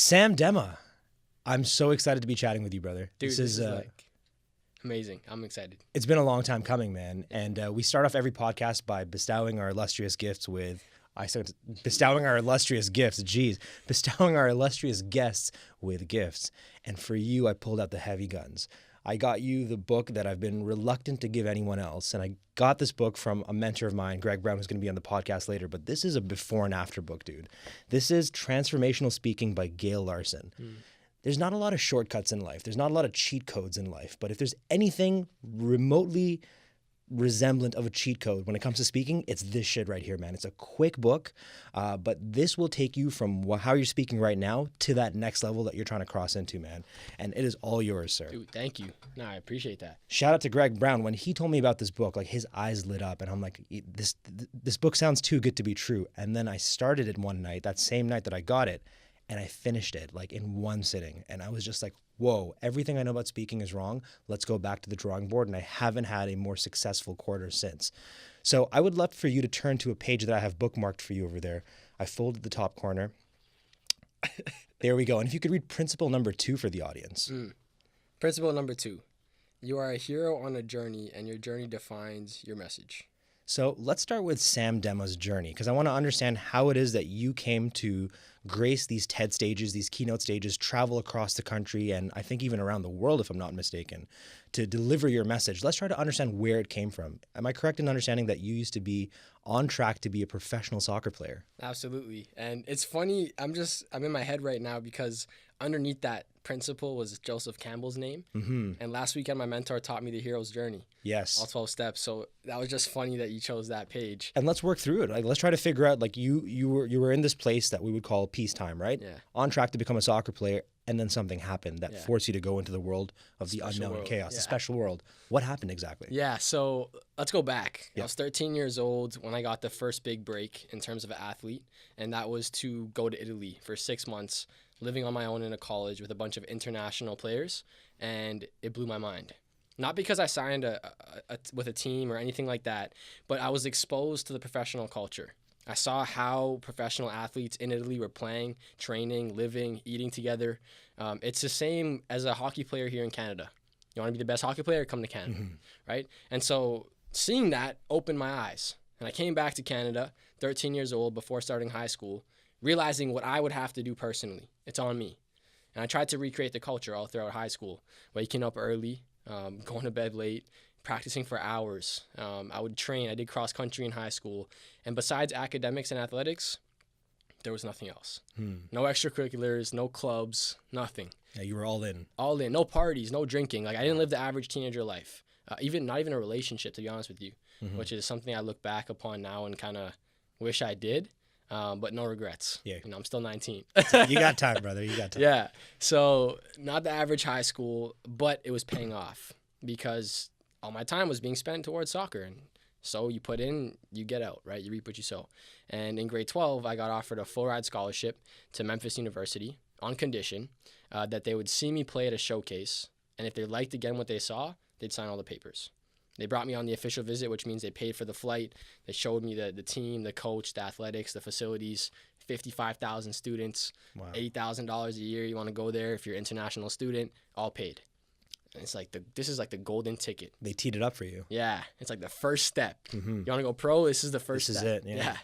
Sam Demma, I'm so excited to be chatting with you, brother. Dude, this is like amazing. I'm excited. It's been a long time coming, man. And we start off every podcast by bestowing our illustrious gifts with, bestowing our illustrious gifts, bestowing our illustrious guests with gifts. And for you, I pulled out the heavy guns. I got you the book that I've been reluctant to give anyone else. And I got this book from a mentor of mine, Greg Brown, who's going to be on the podcast later. But this is a before and after book, dude. This is Transformational Speaking by Gail Larson. There's not a lot of shortcuts in life. There's not a lot of cheat codes in life. But if there's anything remotely resemblant of a cheat code when it comes to speaking, it's this shit right here, man. It's a quick book, but this will take you from how you're speaking right now to that next level that you're trying to cross into, man. And it is all yours, sir. Dude, thank you. No, I appreciate that. Shout out to Greg Brown. When he told me about this book, like his eyes lit up and I'm like, this book sounds too good to be true. And then I started it one night, that same night that I got it, and I finished it like in one sitting. And I was just like, whoa, everything I know about speaking is wrong. Let's go back to the drawing board. And I haven't had a more successful quarter since. So I would love for you to turn to a page that I have bookmarked for you over there. I folded the top corner. There we go. And if you could read principle number 2 for the audience. Principle number 2. You are a hero on a journey, and your journey defines your message. So let's start with Sam Demma's journey, because I want to understand how it is that you came to grace these TED stages, these keynote stages, travel across the country, and I think even around the world, if I'm not mistaken, to deliver your message. Let's try to understand where it came from. Am I correct in understanding that you used to be on track to be a professional soccer player? Absolutely. And it's funny, I'm in my head right now because underneath that principle was Joseph Campbell's name. And last weekend, my mentor taught me the hero's journey. Yes. All 12 steps. So that was just funny that you chose that page. And let's work through it. Like, let's try to figure out, like, you were in this place that we would call peacetime, right? Yeah. On track to become a soccer player, and then something happened that forced you to go into the world of the unknown and chaos, the special world. What happened exactly? Yeah, so let's go back. Yep. I was 13 years old when I got the first big break in terms of an athlete, and that was to go to Italy for 6 months, living on my own in a college with a bunch of international players, and it blew my mind. Not because I signed with a team or anything like that, but I was exposed to the professional culture. I saw how professional athletes in Italy were playing, training, living, eating together. It's the same as a hockey player here in Canada. You want to be the best hockey player? Come to Canada, right? And so seeing that opened my eyes. And I came back to Canada, 13 years old, before starting high school, realizing what I would have to do personally. It's on me. And I tried to recreate the culture all throughout high school, waking up early, going to bed late, practicing for hours. I would train. I did cross country in high school. And besides academics and athletics, there was nothing else. No extracurriculars, no clubs, nothing. Yeah, you were all in. All in. No parties, no drinking. Like, I didn't live the average teenager life. Not even a relationship, to be honest with you, which is something I look back upon now and kind of wish I did. But no regrets. Yeah. I'm still 19. You got time, brother. You got time. Yeah. So not the average high school, but it was paying off because all my time was being spent towards soccer. And so you put in, you get out, right? You reap what you sow. And in grade 12, I got offered a full ride scholarship to Memphis University on condition that they would see me play at a showcase. And if they liked again what they saw, they'd sign all the papers. They brought me on the official visit, which means they paid for the flight. They showed me the team, the coach, the athletics, the facilities, 55,000 students, wow. $80,000 a year. You want to go there if you're an international student, all paid. And it's like this is like the golden ticket. They teed it up for you. Yeah. It's like the first step. You want to go pro? This is the first step. This is it. Yeah.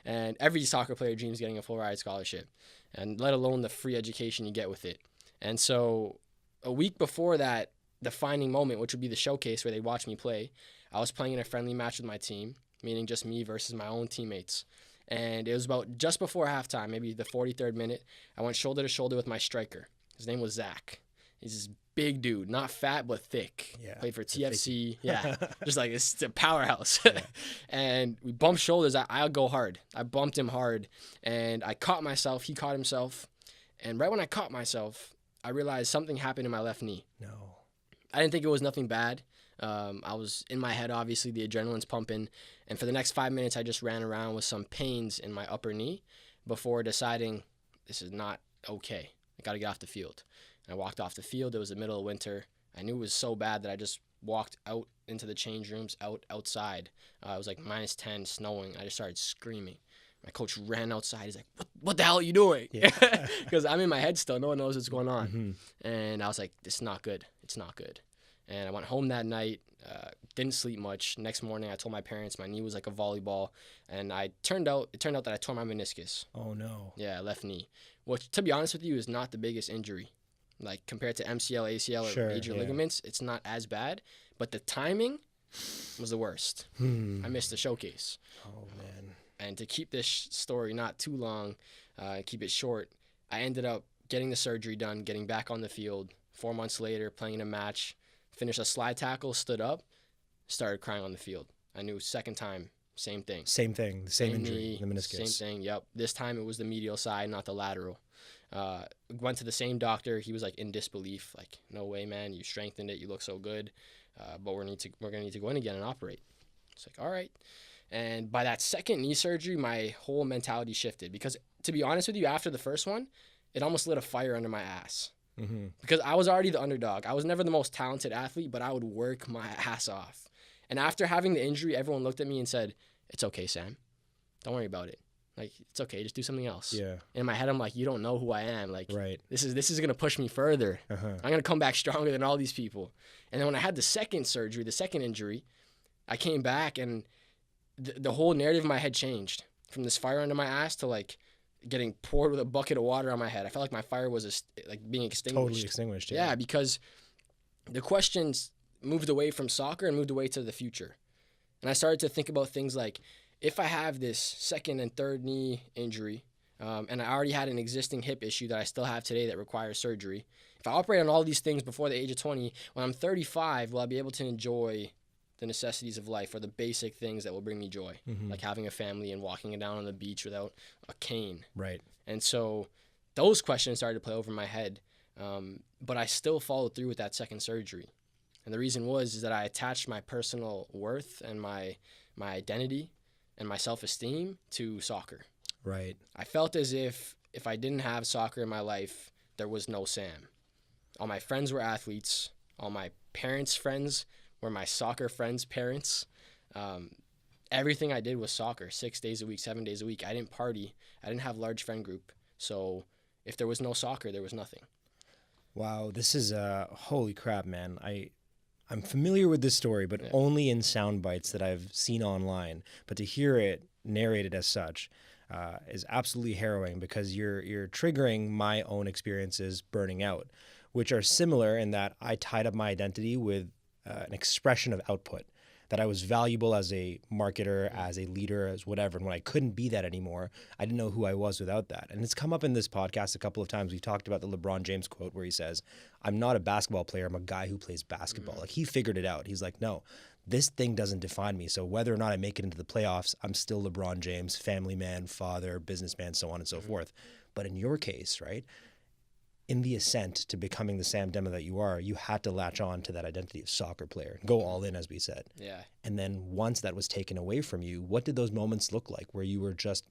And every soccer player dreams getting a full ride scholarship, and let alone the free education you get with it. And so a week before that defining moment, which would be the showcase where they watch me play, I was playing in a friendly match with my team, meaning just me versus my own teammates. And it was about just before halftime, maybe the 43rd minute, I went shoulder to shoulder with my striker. His name was Zach. He's this big dude, not fat, but thick. Yeah, played for TFC. Yeah, just like it's a powerhouse. Yeah. And we bumped shoulders. I'll go hard. I bumped him hard, and I caught myself. He caught himself. And right when I caught myself, I realized something happened in my left knee. No. I didn't think it was nothing bad. I was in my head, obviously, the adrenaline's pumping. And for the next 5 minutes, I just ran around with some pains in my upper knee before deciding this is not okay. I got to get off the field. And I walked off the field. It was the middle of winter. I knew it was so bad that I just walked out into the change rooms, outside. It was like -10, snowing. I just started screaming. My coach ran outside. He's like, what the hell are you doing? Yeah. Because I'm in my head still. No one knows what's going on. Mm-hmm. And I was like, it's not good. It's not good. And I went home that night, didn't sleep much. Next morning, I told my parents my knee was like a volleyball. And it turned out that I tore my meniscus. Oh, no. Yeah, left knee. Which, to be honest with you, is not the biggest injury. Like, compared to MCL, ACL, or major ligaments, it's not as bad. But the timing was the worst. I missed the showcase. Oh, man. And to keep this story not too long, keep it short, I ended up getting the surgery done, getting back on the field. 4 months later, playing in a match, finished a slide tackle, stood up, started crying on the field. I knew second time, same thing. Same thing, the same injury, knee, the meniscus. Same thing, yep. This time it was the medial side, not the lateral. Went to the same doctor. He was like in disbelief, like, no way, man, you strengthened it, you look so good, but we're gonna need to go in again and operate. It's like, all right. And by that second knee surgery, my whole mentality shifted because, to be honest with you, after the first one, it almost lit a fire under my ass. Mm-hmm. Because I was already the underdog. I was never the most talented athlete, but I would work my ass off. And after having the injury, everyone looked at me and said, it's okay, Sam. Don't worry about it. Like, it's okay. Just do something else. Yeah. In my head, I'm like, you don't know who I am. Like, right. This is going to push me further. Uh-huh. I'm going to come back stronger than all these people. And then when I had the second surgery, the second injury, I came back and the whole narrative in my head changed from this fire under my ass to like getting poured with a bucket of water on my head. I felt like my fire was like being extinguished. Totally extinguished. Yeah, because the questions moved away from soccer and moved away to the future. And I started to think about things like, if I have this second and third knee injury, and I already had an existing hip issue that I still have today that requires surgery, if I operate on all these things before the age of 20, when I'm 35, will I be able to enjoy the necessities of life or the basic things that will bring me joy, like having a family and walking down on the beach without a cane. Right. And so those questions started to play over my head, but I still followed through with that second surgery. And the reason is that I attached my personal worth and my identity and my self-esteem to soccer. Right. I felt as if I didn't have soccer in my life, there was no Sam. All my friends were athletes. All my parents' friends were my soccer friends' parents. Everything I did was soccer, 6 days a week, 7 days a week. I didn't party. I didn't have a large friend group. So if there was no soccer, there was nothing. Wow, this is holy crap, man. I'm familiar with this story, but only in sound bites that I've seen online. But to hear it narrated as such is absolutely harrowing because you're triggering my own experiences burning out, which are similar in that I tied up my identity with an expression of output, that I was valuable as a marketer, as a leader, as whatever. And when I couldn't be that anymore, I didn't know who I was without that. And it's come up in this podcast a couple of times. We've talked about the LeBron James quote where he says, I'm not a basketball player, I'm a guy who plays basketball. Like, he figured it out. He's like, no, this thing doesn't define me. So whether or not I make it into the playoffs, I'm still LeBron James, family man, father, businessman, so on and so forth. But in your case, right, in the ascent to becoming the Sam Demma that you are, you had to latch on to that identity of soccer player, go all in, as we said. Yeah. And then once that was taken away from you, what did those moments look like where you were just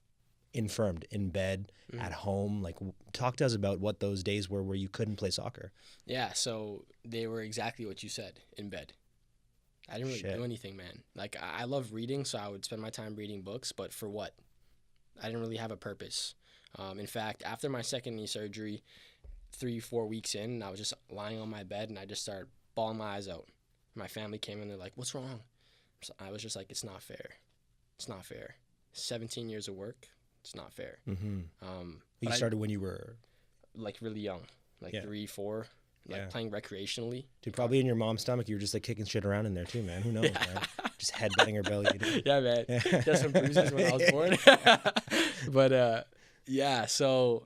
infirmed, in bed, at home? Like, talk to us about what those days were where you couldn't play soccer. Yeah, so they were exactly what you said, in bed. I didn't really do anything, man. Like, I love reading, so I would spend my time reading books, but for what? I didn't really have a purpose. In fact, after my second knee surgery, 3-4 weeks in, I was just lying on my bed and I just started bawling my eyes out. My family came in, they're like, what's wrong? So I was just like, it's not fair. It's not fair. 17 years of work, it's not fair. You started when you were like really young, like 3, 4, like playing recreationally. Dude, probably in your mom's stomach, you were just like kicking shit around in there too, man. Who knows, man? Just headbutting her belly. Yeah, man. Just some bruises when I was born. But so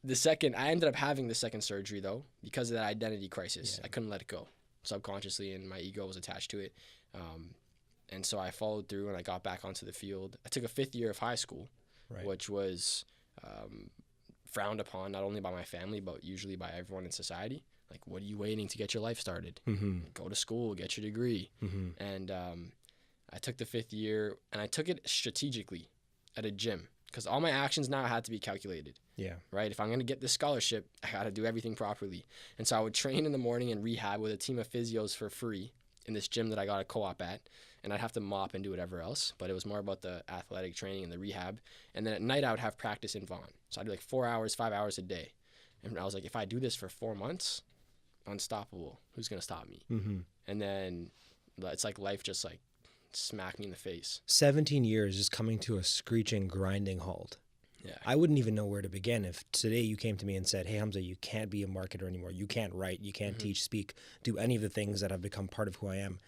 I ended up having the second surgery though because of that identity crisis. I couldn't let it go subconsciously, and my ego was attached to it. And so I followed through and I got back onto the field. I took a 5th year of high school, which was frowned upon not only by my family but usually by everyone in society. Like, what are you waiting to get your life started? Go to school, get your degree. And I took the 5th year and I took it strategically at a gym because all my actions now had to be calculated. Yeah. Right? If I'm going to get this scholarship, I got to do everything properly. And so I would train in the morning and rehab with a team of physios for free in this gym that I got a co-op at. and I'd have to mop and do whatever else. But it was more about the athletic training and the rehab. And then at night I would have practice in Vaughan. So I'd do like 4 hours, 5 hours a day. And I was like, if I do this for 4 months, unstoppable. Who's going to stop me? Mm-hmm. And then it's like life just like smacked me in the face. 17 years is coming to a screeching, grinding halt. Yeah. I wouldn't even know where to begin if today you came to me and said, hey, Hamza, you can't be a marketer anymore. You can't write, you can't teach, speak, do any of the things that have become part of who I am.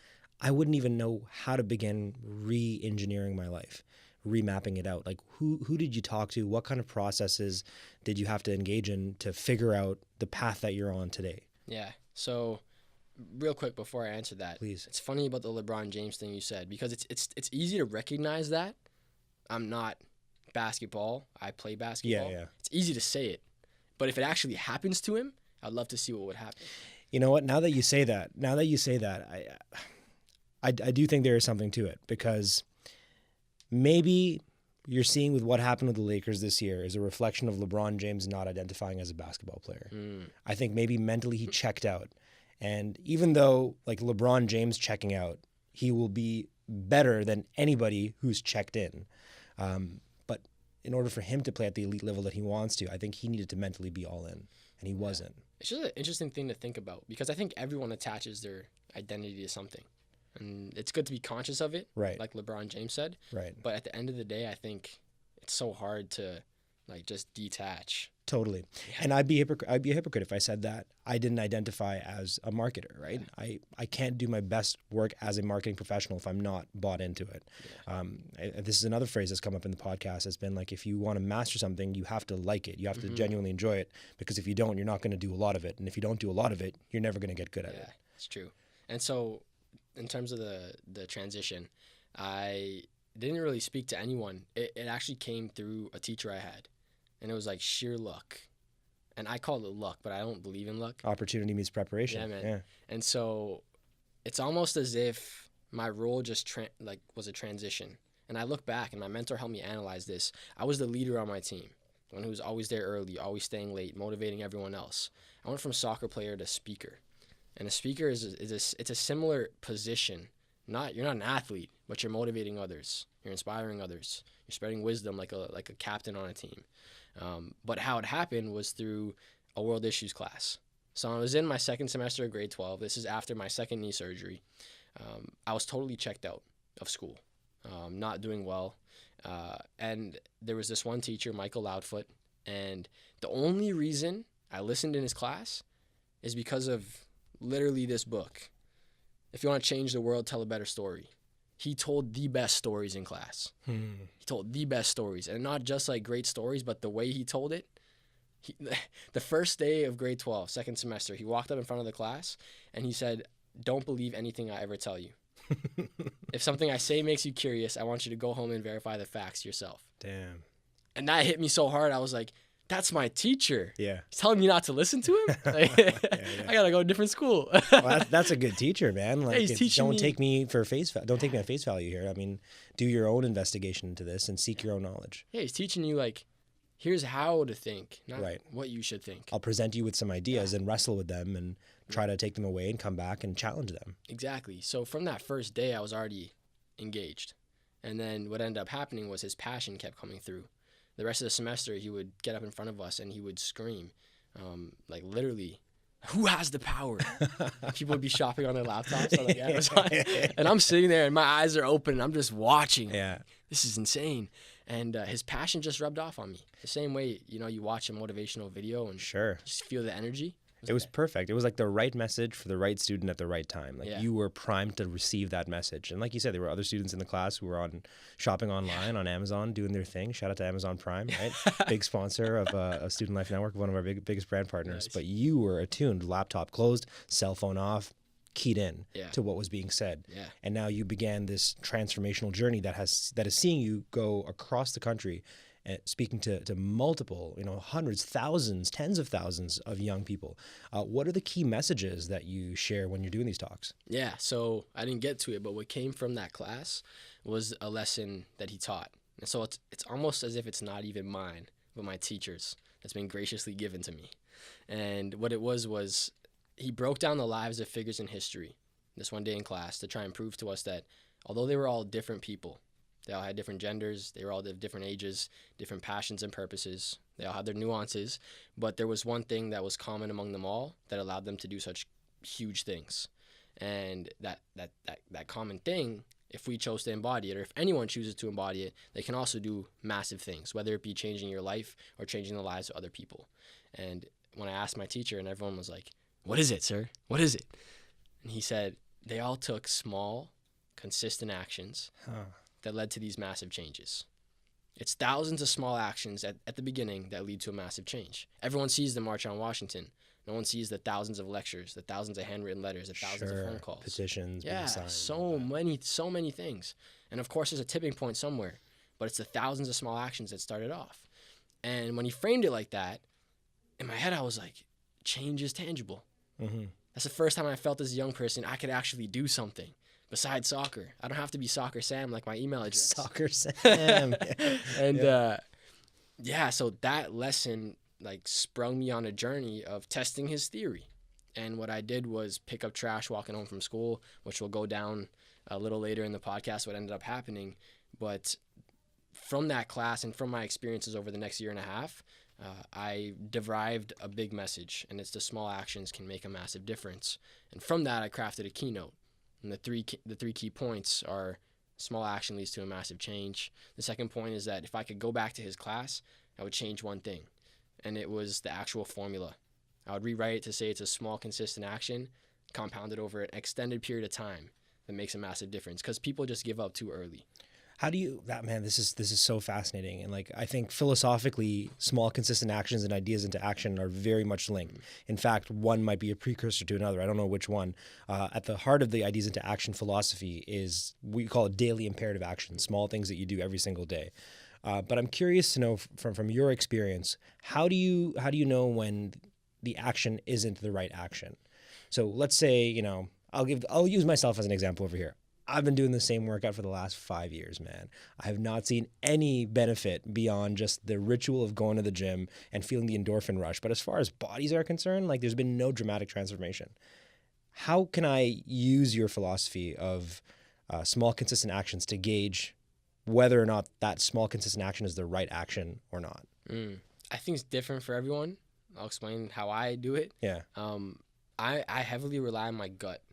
I wouldn't even know how to begin re-engineering my life, remapping it out. Like, who did you talk to? What kind of processes did you have to engage in to figure out the path that you're on today? Yeah. So real quick before I answer that, Please. It's funny about the LeBron James thing you said, because it's easy to recognize that I'm not basketball. I play basketball. Yeah. It's easy to say it, but if it actually happens to him, I'd love to see what would happen. You know what? Now that you say that, I do think there is something to it, because maybe you're seeing with what happened with the Lakers this year is a reflection of LeBron James not identifying as a basketball player. I think maybe mentally he checked out. And even though like LeBron James checking out, he will be better than anybody who's checked in. But in order for him to play at the elite level that he wants to, I think he needed to mentally be all in, and he wasn't. It's just an interesting thing to think about, because I think everyone attaches their identity to something. And it's good to be conscious of it, Right. like LeBron James said. Right. But at the end of the day, I think it's so hard to like just detach. Totally. Yeah. And I'd be a hypocrite if I said that I didn't identify as a marketer, right? Yeah. I can't do my best work as a marketing professional if I'm not bought into it. Yeah. This is another phrase that's come up in the podcast. It's been like, if you want to master something, you have to like it. You have to genuinely enjoy it, because if you don't, you're not going to do a lot of it. And if you don't do a lot of it, you're never going to get good at it. It's true. And so in terms of the transition, I didn't really speak to anyone. It actually came through a teacher I had. And it was like sheer luck. And I call it luck, but I don't believe in luck. Opportunity meets preparation. Yeah, man. Yeah. And so it's almost as if my role just was a transition. And I look back, and my mentor helped me analyze this. I was the leader on my team, the one who was always there early, always staying late, motivating everyone else. I went from soccer player to speaker. And a speaker it's a similar position. You're not an athlete, but you're motivating others. You're inspiring others. You're spreading wisdom like a captain on a team. But how it happened was through a world issues class. So I was in my second semester of grade 12. This is after my second knee surgery. I was totally checked out of school, not doing well. And there was this one teacher, Michael Loudfoot, and the only reason I listened in his class is because of literally this book. If you want to change the world, tell a better story. He told the best stories in class. He told the best stories, and not just like great stories, but the way he told it. The first day of grade 12, second semester, he walked up in front of the class and he said, "Don't believe anything I ever tell you. If something I say makes you curious, I want you to go home and verify the facts yourself." Damn. And that hit me so hard. I was like, that's my teacher. Yeah. He's telling me not to listen to him? Like, I got to go to a different school. Well, that's a good teacher, man. Like, he's teaching me. take me for don't take me at face value here. I mean, do your own investigation into this and seek your own knowledge. Yeah, he's teaching you, like, here's how to think, not Right. what you should think. I'll present you with some ideas and wrestle with them and try to take them away and come back and challenge them. Exactly. So from that first day, I was already engaged. And then what ended up happening was his passion kept coming through. The rest of the semester, he would get up in front of us and he would scream, like literally, "Who has the power?" People would be shopping on their laptops on like Amazon. And I'm sitting there and my eyes are open and I'm just watching. Yeah. This is insane. And his passion just rubbed off on me. The same way, you watch a motivational video and Sure. just feel the energy. It was perfect. It was like the right message for the right student at the right time. Like you were primed to receive that message. And like you said, there were other students in the class who were shopping online on Amazon, doing their thing. Shout out to Amazon Prime, right? Big sponsor of a Student Life Network, one of our biggest brand partners. Nice. But you were attuned, laptop closed, cell phone off, keyed in to what was being said. Yeah. And now you began this transformational journey that is seeing you go across the country speaking to multiple, hundreds, thousands, tens of thousands of young people. What are the key messages that you share when you're doing these talks? Yeah, so I didn't get to it, but what came from that class was a lesson that he taught. And so it's almost as if it's not even mine, but my teacher's that's been graciously given to me. And what it was he broke down the lives of figures in history this one day in class to try and prove to us that although they were all different people, they all had different genders, they were all of different ages, different passions and purposes. They all had their nuances, but there was one thing that was common among them all that allowed them to do such huge things. And that common thing, if we chose to embody it, or if anyone chooses to embody it, they can also do massive things, whether it be changing your life or changing the lives of other people. And when I asked my teacher, and everyone was like, "What is it, sir? What is it?" And he said, they all took small, consistent actions that led to these massive changes. It's thousands of small actions at the beginning that lead to a massive change. Everyone sees the March on Washington. No one sees the thousands of lectures, the thousands of handwritten letters, the thousands of phone calls. Petitions, yeah, signed, so many things. And of course, there's a tipping point somewhere, but it's the thousands of small actions that started off. And when he framed it like that, in my head, I was like, change is tangible. Mm-hmm. That's the first time I felt as a young person I could actually do something besides soccer. I don't have to be Soccer Sam like my email address. Soccer Sam. And so that lesson like sprung me on a journey of testing his theory. And what I did was pick up trash walking home from school, which will go down a little later in the podcast, what ended up happening. But from that class and from my experiences over the next year and a half, I derived a big message, and it's the small actions can make a massive difference. And from that, I crafted a keynote. And the three key points are small action leads to a massive change. The second point is that if I could go back to his class, I would change one thing, and it was the actual formula. I would rewrite it to say it's a small, consistent action compounded over an extended period of time that makes a massive difference, because people just give up too early. How do you this is so fascinating. And like, I think philosophically, small consistent actions and ideas into action are very much linked. In fact, one might be a precursor to another. I don't know which one. At the heart of the ideas into action philosophy is, we call it daily imperative action, small things that you do every single day. But I'm curious to know from your experience, how do you know when the action isn't the right action? So let's say, I'll use myself as an example over here. I've been doing the same workout for the last 5 years, man. I have not seen any benefit beyond just the ritual of going to the gym and feeling the endorphin rush. But as far as bodies are concerned, like, there's been no dramatic transformation. How can I use your philosophy of small, consistent actions to gauge whether or not that small, consistent action is the right action or not? I think it's different for everyone. I'll explain how I do it. Yeah. I heavily rely on my gut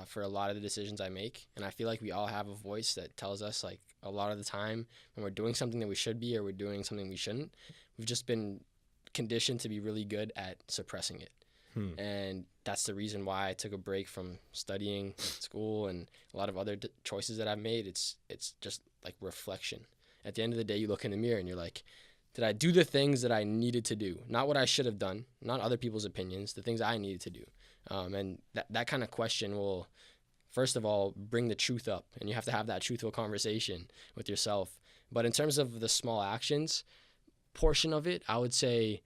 for a lot of the decisions I make. And I feel like we all have a voice that tells us, like, a lot of the time when we're doing something that we should be or we're doing something we shouldn't, we've just been conditioned to be really good at suppressing it. And that's the reason why I took a break from studying school and a lot of other choices that I've made. It's just like reflection. At the end of the day, you look in the mirror and you're like, did I do the things that I needed to do? Not what I should have done, not other people's opinions, the things I needed to do. And that kind of question will, first of all, bring the truth up, and you have to have that truthful conversation with yourself. But in terms of the small actions portion of it, I would say,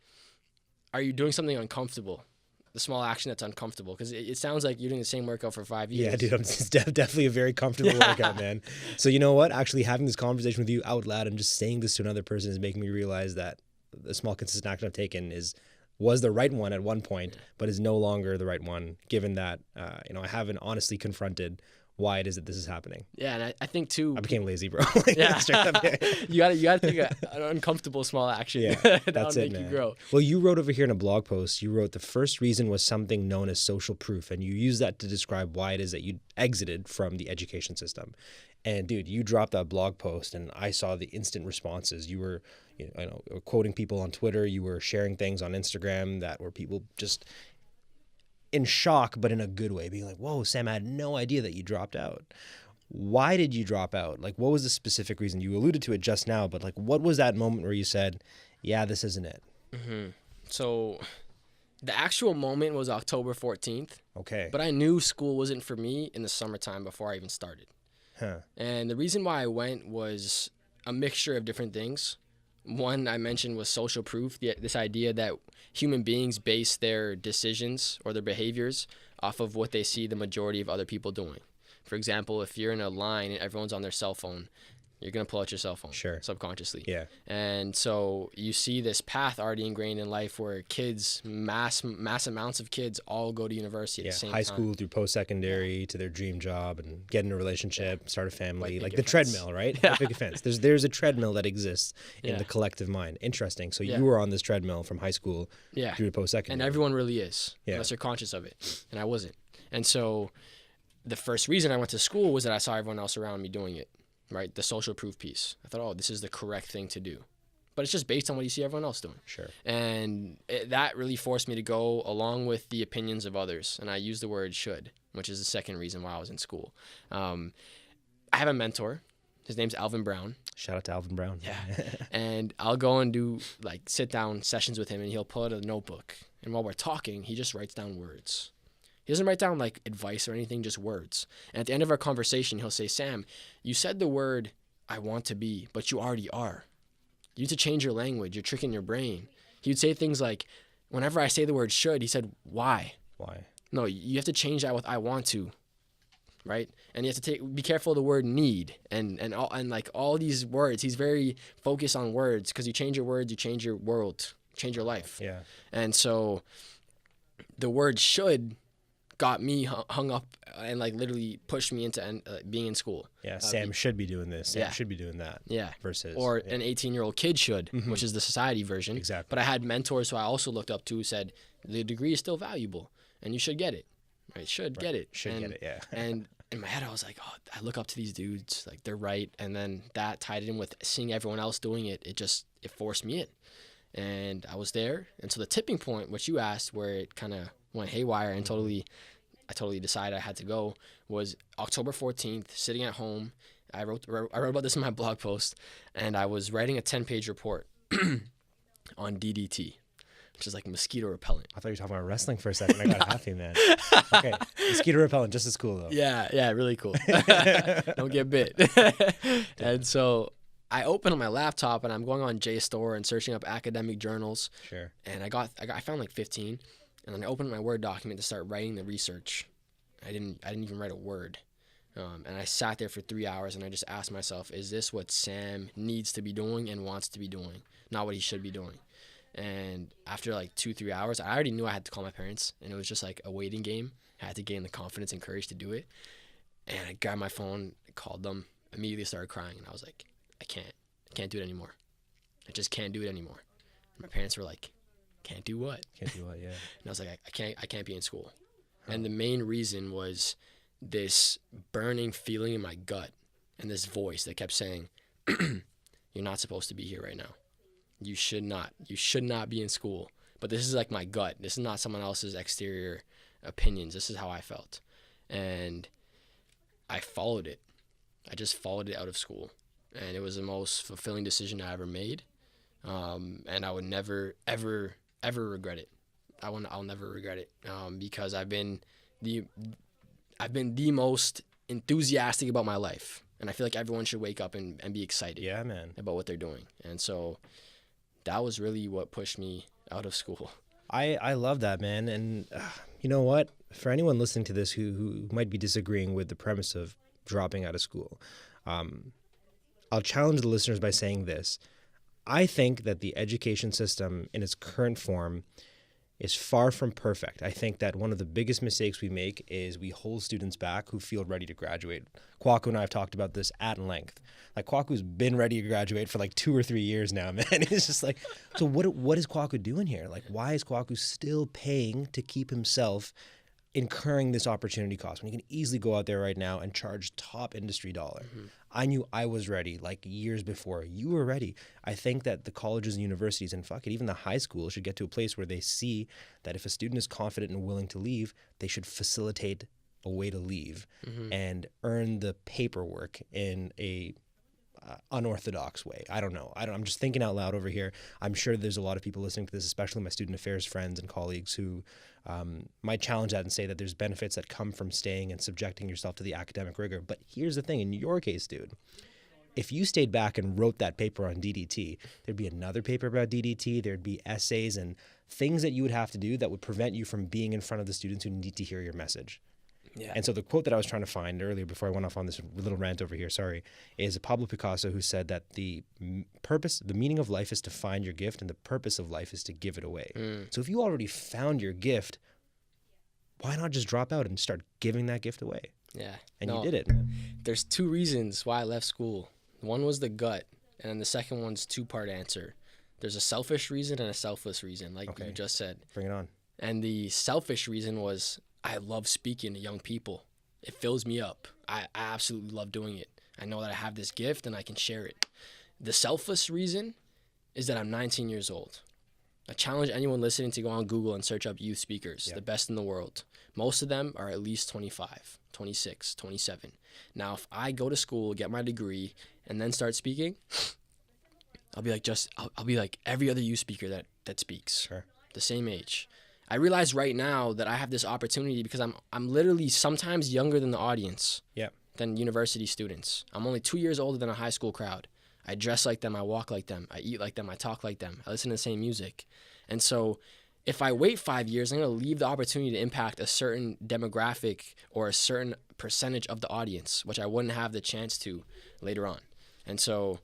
are you doing something uncomfortable? The small action that's uncomfortable, because it sounds like you're doing the same workout for 5 years. Yeah, dude, it's definitely a very comfortable workout, man. So you know what? Actually having this conversation with you out loud and just saying this to another person is making me realize that the small, consistent action I've taken was the right one at one point, but is no longer the right one, given that I haven't honestly confronted why it is that this is happening. Yeah, and I think too, I became lazy, bro. Yeah. Straight up, yeah. you gotta take an uncomfortable small action. Yeah, that'll that's it, make man. you grow. Well, you wrote over here in a blog post, you wrote the first reason was something known as social proof, and you use that to describe why it is that you exited from the education system. And dude, you dropped that blog post and I saw the instant responses. You were quoting people on Twitter, you were sharing things on Instagram that were people just in shock, but in a good way, being like, whoa, Sam, I had no idea that you dropped out. Why did you drop out? Like, what was the specific reason? You alluded to it just now, but like, what was that moment where you said, yeah, this isn't it? Mm-hmm. So the actual moment was October 14th. Okay. But I knew school wasn't for me in the summertime before I even started. Huh. And the reason why I went was a mixture of different things. One I mentioned was social proof, this idea that human beings base their decisions or their behaviors off of what they see the majority of other people doing. For example, if you're in a line and everyone's on their cell phone, you're going to pull out your cell phone Sure. subconsciously. Yeah. And so you see this path already ingrained in life where kids, mass amounts of kids all go to university at the same high time. school through post-secondary to their dream job and get in a relationship, start a family, like the offense. treadmill, right? Yeah. Big offense. There's a treadmill that exists in the collective mind. Interesting. So you were on this treadmill from high school through to post-secondary. And everyone really is, unless you're conscious of it. And I wasn't. And so the first reason I went to school was that I saw everyone else around me doing it, right? The social proof piece. I thought, oh, this is the correct thing to do. But it's just based on what you see everyone else doing. Sure. And that really forced me to go along with the opinions of others. And I use the word should, which is the second reason why I was in school. I have a mentor. His name's Alvin Brown. Shout out to Alvin Brown. Yeah. And I'll go and do like sit down sessions with him, and he'll pull out a notebook. And while we're talking, he just writes down words. He doesn't write down like advice or anything, just words. And at the end of our conversation, he'll say, Sam, you said the word I want to be, but you already are. You need to change your language. You're tricking your brain. He would say things like, whenever I say the word should, he said, why? Why? No, you have to change that with I want to, right? And you have to be careful of the word need and like all these words. He's very focused on words because you change your words, you change your world, change your life. Yeah. And so the word should got me hung up and like literally pushed me into being in school. Yeah, Sam should be doing this. Sam should be doing that. Yeah. Versus. Or an 18-year-old kid should, which is the society version. Exactly. But I had mentors who I also looked up to who said, the degree is still valuable and you should get it. Right? Should get it. Should get it, yeah. And in my head, I was like, oh, I look up to these dudes. Like, they're right. And then that tied in with seeing everyone else doing it. It forced me in. And I was there. And so the tipping point, which you asked, where it kind of went haywire and I totally decided I had to go, was October 14th, sitting at home. I wrote about this in my blog post, and I was writing a 10-page report on DDT, which is like mosquito repellent. I thought you were talking about wrestling for a second. I got happy, man. Okay, mosquito repellent, just as cool though. Yeah, really cool. Don't get bit. And so I opened on my laptop, and I'm going on JSTOR and searching up academic journals. Sure. And I found like 15. And then I opened my Word document to start writing the research. I didn't even write a word. And I sat there for 3 hours, and I just asked myself, is this what Sam needs to be doing and wants to be doing, not what he should be doing? And after like 2-3 hours, I already knew I had to call my parents, and it was just like a waiting game. I had to gain the confidence and courage to do it. And I grabbed my phone, called them, immediately started crying, and I was like, I can't do it anymore. I just can't do it anymore. And my parents were like, can't do what? Can't do what, yeah. And I was like, I can't be in school. And the main reason was this burning feeling in my gut and this voice that kept saying, you're not supposed to be here right now. You should not be in school. But this is like my gut. This is not someone else's exterior opinions. This is how I felt. And I followed it. I just followed it out of school. And it was the most fulfilling decision I ever made. And I would never, ever regret it. I'll never regret it because I've been the most enthusiastic about my life, and I feel like everyone should wake up and be excited. Yeah, man. About what they're doing, and so that was really what pushed me out of school. I love that, man, and you know what? For anyone listening to this who might be disagreeing with the premise of dropping out of school, I'll challenge the listeners by saying this. I think that the education system in its current form is far from perfect. I think that one of the biggest mistakes we make is we hold students back who feel ready to graduate. Kwaku and I have talked about this at length. Like, Kwaku's been ready to graduate for like 2 or 3 years now, man. It's just like, so what is Kwaku doing here? Like, why is Kwaku still paying to keep himself incurring this opportunity cost when you can easily go out there right now and charge top industry dollar? Mm-hmm. I knew I was ready like years before you were ready. I think that the colleges and universities, and fuck it, even the high school should get to a place where they see that if a student is confident and willing to leave, they should facilitate a way to leave and earn the paperwork in a unorthodox way. I don't know. I'm just thinking out loud over here. I'm sure there's a lot of people listening to this, especially my student affairs friends and colleagues who might challenge that and say that there's benefits that come from staying and subjecting yourself to the academic rigor. But here's the thing, in your case, dude, if you stayed back and wrote that paper on DDT, there'd be another paper about DDT, there'd be essays and things that you would have to do that would prevent you from being in front of the students who need to hear your message. Yeah. And so the quote that I was trying to find earlier before I went off on this little rant over here, is Pablo Picasso, who said that the meaning of life is to find your gift, and the purpose of life is to give it away. So if you already found your gift, why not just drop out and start giving that gift away? Yeah. And you did it. There's 2 reasons why I left school. One was the gut, and then the second one's 2-part answer. There's a selfish reason and a selfless reason, like you just said. Bring it on. And the selfish reason was I love speaking to young people. It fills me up. I absolutely love doing it. I know that I have this gift and I can share it. The selfless reason is that I'm 19 years old. I challenge anyone listening to go on Google and search up youth speakers, the best in the world. Most of them are at least 25, 26, 27. Now, if I go to school, get my degree, and then start speaking, I'll be like I'll be like every other youth speaker that speaks. Sure. The same age. I realize right now that I have this opportunity because I'm literally sometimes younger than the audience. Yeah. Than university students. I'm only 2 years older than a high school crowd. I dress like them, I walk like them, I eat like them, I talk like them, I listen to the same music. And so if I wait 5 years, I'm going to leave the opportunity to impact a certain demographic or a certain percentage of the audience, which I wouldn't have the chance to later on. And so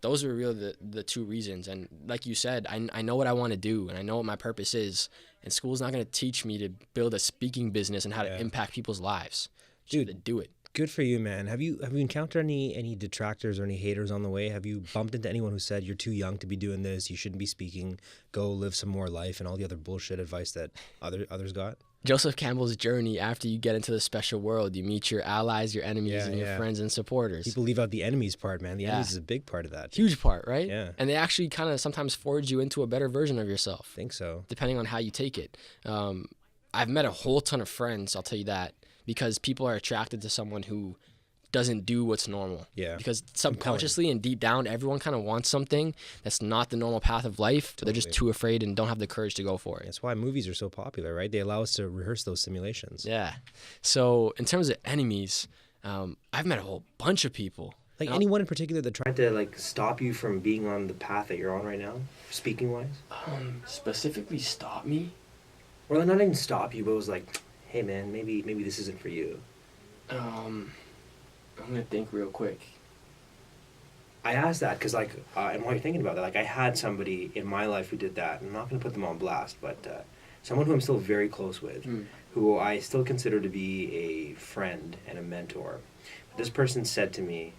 those are really the 2 reasons. And like you said, I know what I want to do and I know what my purpose is. And school's not going to teach me to build a speaking business and how to impact people's lives. Dude, to do it. Good for you, man. Have you encountered any detractors or any haters on the way? Have you bumped into anyone who said you're too young to be doing this, you shouldn't be speaking, go live some more life, and all the other bullshit advice that others got? Joseph Campbell's journey, after you get into the special world, you meet your allies, your enemies, and your friends and supporters. People leave out the enemies part, man. The enemies is a big part of that. Huge part, right? Yeah. And they actually kind of sometimes forge you into a better version of yourself. I think so. Depending on how you take it. I've met a whole ton of friends, I'll tell you that, because people are attracted to someone who doesn't do what's normal. Yeah. Because subconsciously and deep down, everyone kind of wants something that's not the normal path of life. Totally. They're just too afraid and don't have the courage to go for it. That's why movies are so popular, right? They allow us to rehearse those simulations. Yeah. So in terms of enemies, I've met a whole bunch of people. Like anyone in particular that tried to like stop you from being on the path that you're on right now, speaking wise? Specifically stop me? Or not even stop you, but it was like, hey man, maybe this isn't for you. I'm going to think real quick. I asked that because, and while you're thinking about that, I had somebody in my life who did that. I'm not going to put them on blast, but someone who I'm still very close with, who I still consider to be a friend and a mentor. But this person said to me,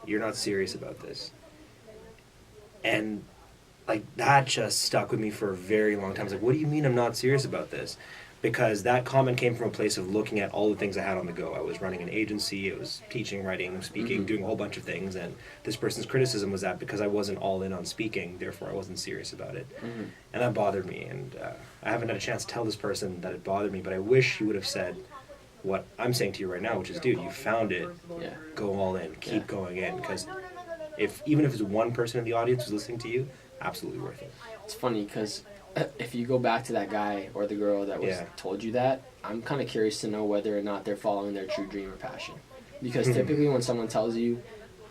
you're not serious about this. And, that just stuck with me for a very long time. I was like, what do you mean I'm not serious about this? Because that comment came from a place of looking at all the things I had on the go. I was running an agency, I was teaching, writing, speaking, doing a whole bunch of things, and this person's criticism was that because I wasn't all in on speaking, therefore I wasn't serious about it. And that bothered me, and I haven't had a chance to tell this person that it bothered me, but I wish he would have said what I'm saying to you right now, which is, dude, you found it, go all in, keep going in, because even if it's one person in the audience who's listening to you, absolutely worth it. It's funny, because if you go back to that guy or the girl that told you that, I'm kind of curious to know whether or not they're following their true dream or passion. Because typically when someone tells you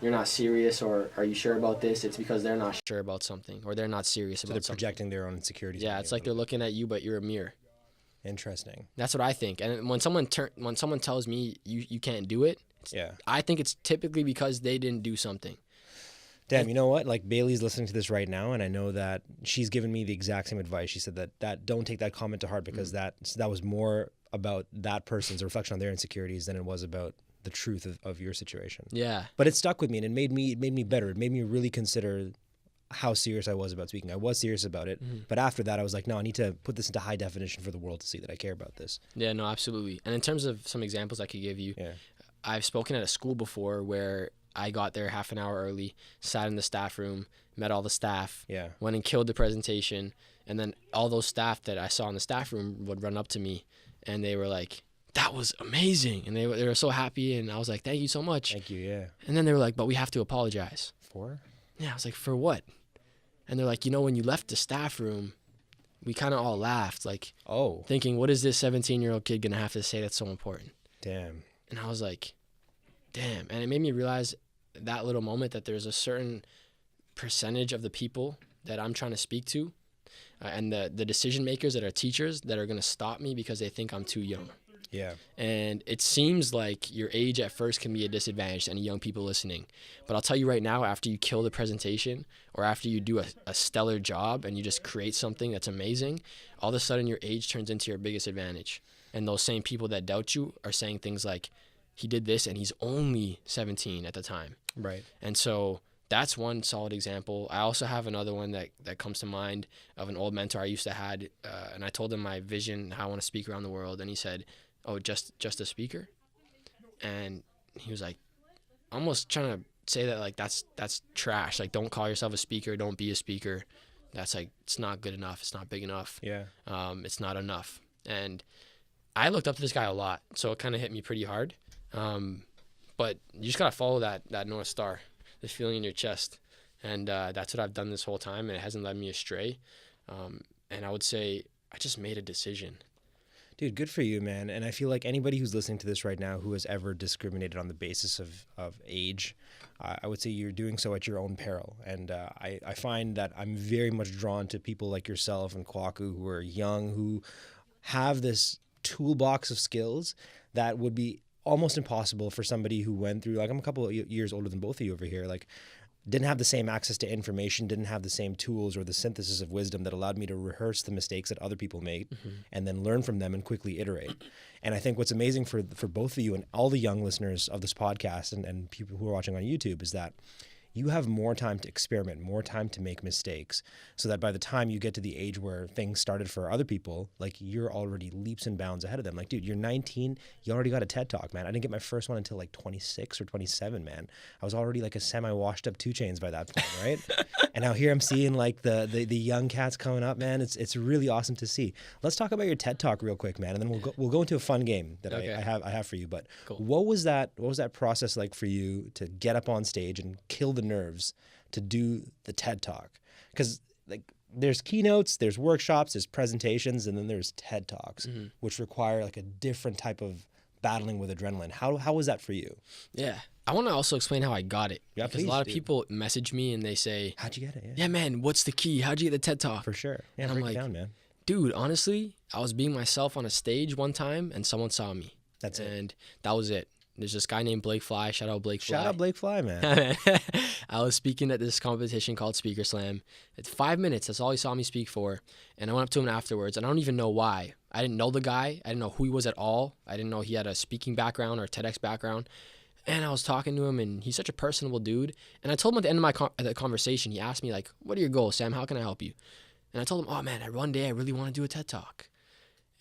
you're not serious or are you sure about this, it's because they're not sure about something or they're not serious about something. So they're projecting their own insecurities. Yeah, it's like they're looking at you, but you're a mirror. Interesting. That's what I think. And when someone tells me you can't do it, I think it's typically because they didn't do something. Damn, you know what? Bailey's listening to this right now, and I know that she's given me the exact same advice. She said that don't take that comment to heart because that was more about that person's reflection on their insecurities than it was about the truth of your situation. Yeah. But it stuck with me, and it made me better. It made me really consider how serious I was about speaking. I was serious about it, but after that, I was like, no, I need to put this into high definition for the world to see that I care about this. Yeah, no, absolutely. And in terms of some examples I could give you, I've spoken at a school before where I got there half an hour early, sat in the staff room, met all the staff, went and killed the presentation, and then all those staff that I saw in the staff room would run up to me, and they were like, that was amazing, and they were so happy, and I was like, thank you so much. Thank you, yeah. And then they were like, but we have to apologize. For? Yeah, I was like, for what? And they're like, when you left the staff room, we kind of all laughed, thinking, what is this 17-year-old kid going to have to say that's so important? Damn. And I was like, damn. And it made me realize that little moment that there's a certain percentage of the people that I'm trying to speak to and the decision makers that are teachers that are going to stop me because they think I'm too young. Yeah. And it seems like your age at first can be a disadvantage to any young people listening. But I'll tell you right now, after you kill the presentation or after you do a stellar job and you just create something that's amazing, all of a sudden your age turns into your biggest advantage. And those same people that doubt you are saying things like, he did this and he's only 17 at the time. Right. And so that's one solid example. I also have another one that comes to mind of an old mentor I used to had, and I told him my vision, how I want to speak around the world, and he said, "Oh, just a speaker?" And he was like, almost trying to say that like that's trash. Like, don't call yourself a speaker, don't be a speaker. That's like, it's not good enough. It's not big enough. Yeah. It's not enough. And I looked up to this guy a lot, so it kind of hit me pretty hard. But you just gotta follow that North Star, the feeling in your chest, and that's what I've done this whole time, and it hasn't led me astray. And I would say I just made a decision. Dude, good for you, man. And I feel like anybody who's listening to this right now who has ever discriminated on the basis of age, I would say you're doing so at your own peril. And I find that I'm very much drawn to people like yourself and Kwaku who are young, who have this toolbox of skills that would be almost impossible for somebody who went through, like, I'm a couple of years older than both of you over here, like, didn't have the same access to information, didn't have the same tools or the synthesis of wisdom that allowed me to rehearse the mistakes that other people made and then learn from them and quickly iterate. And I think what's amazing for both of you and all the young listeners of this podcast and people who are watching on YouTube is that you have more time to experiment, more time to make mistakes, so that by the time you get to the age where things started for other people, like, you're already leaps and bounds ahead of them. Like, dude, you're 19, you already got a TED Talk, man. I didn't get my first one until like 26 or 27, man. I was already like a semi-washed up 2 Chainz by that point, right? And now here I'm seeing like the young cats coming up, man. It's really awesome to see. Let's talk about your TED Talk real quick, man, and then we'll go into a fun game that Okay. I have for you. But Cool. What was that process like for you to get up on stage and kill the nerves to do the TED Talk? Because like, there's keynotes, there's workshops, there's presentations, and then there's TED Talks, which require like a different type of battling with adrenaline. How was that for you? Yeah. I want to also explain how I got it. Yeah, because please a lot of do. people message me and they say, How'd you get it? yeah, man, what's the key? How'd you get the TED Talk? For sure. Yeah, And I'm break like, it down, man. Dude, honestly, I was being myself on a stage one time and someone saw me. That's it. And that was it. There's this guy named Blake Fly. Shout out Blake Fly. Shout out Blake Fly, man. I was speaking at this competition called Speaker Slam. It's 5 minutes. That's all he saw me speak for. And I went up to him afterwards, and I don't even know why. I didn't know the guy. I didn't know who he was at all. I didn't know he had a speaking background or a TEDx background. And I was talking to him, and he's such a personable dude. And I told him at the end of the conversation, he asked me, like, what are your goals, Sam? How can I help you? And I told him, oh, man, one day I really want to do a TED Talk.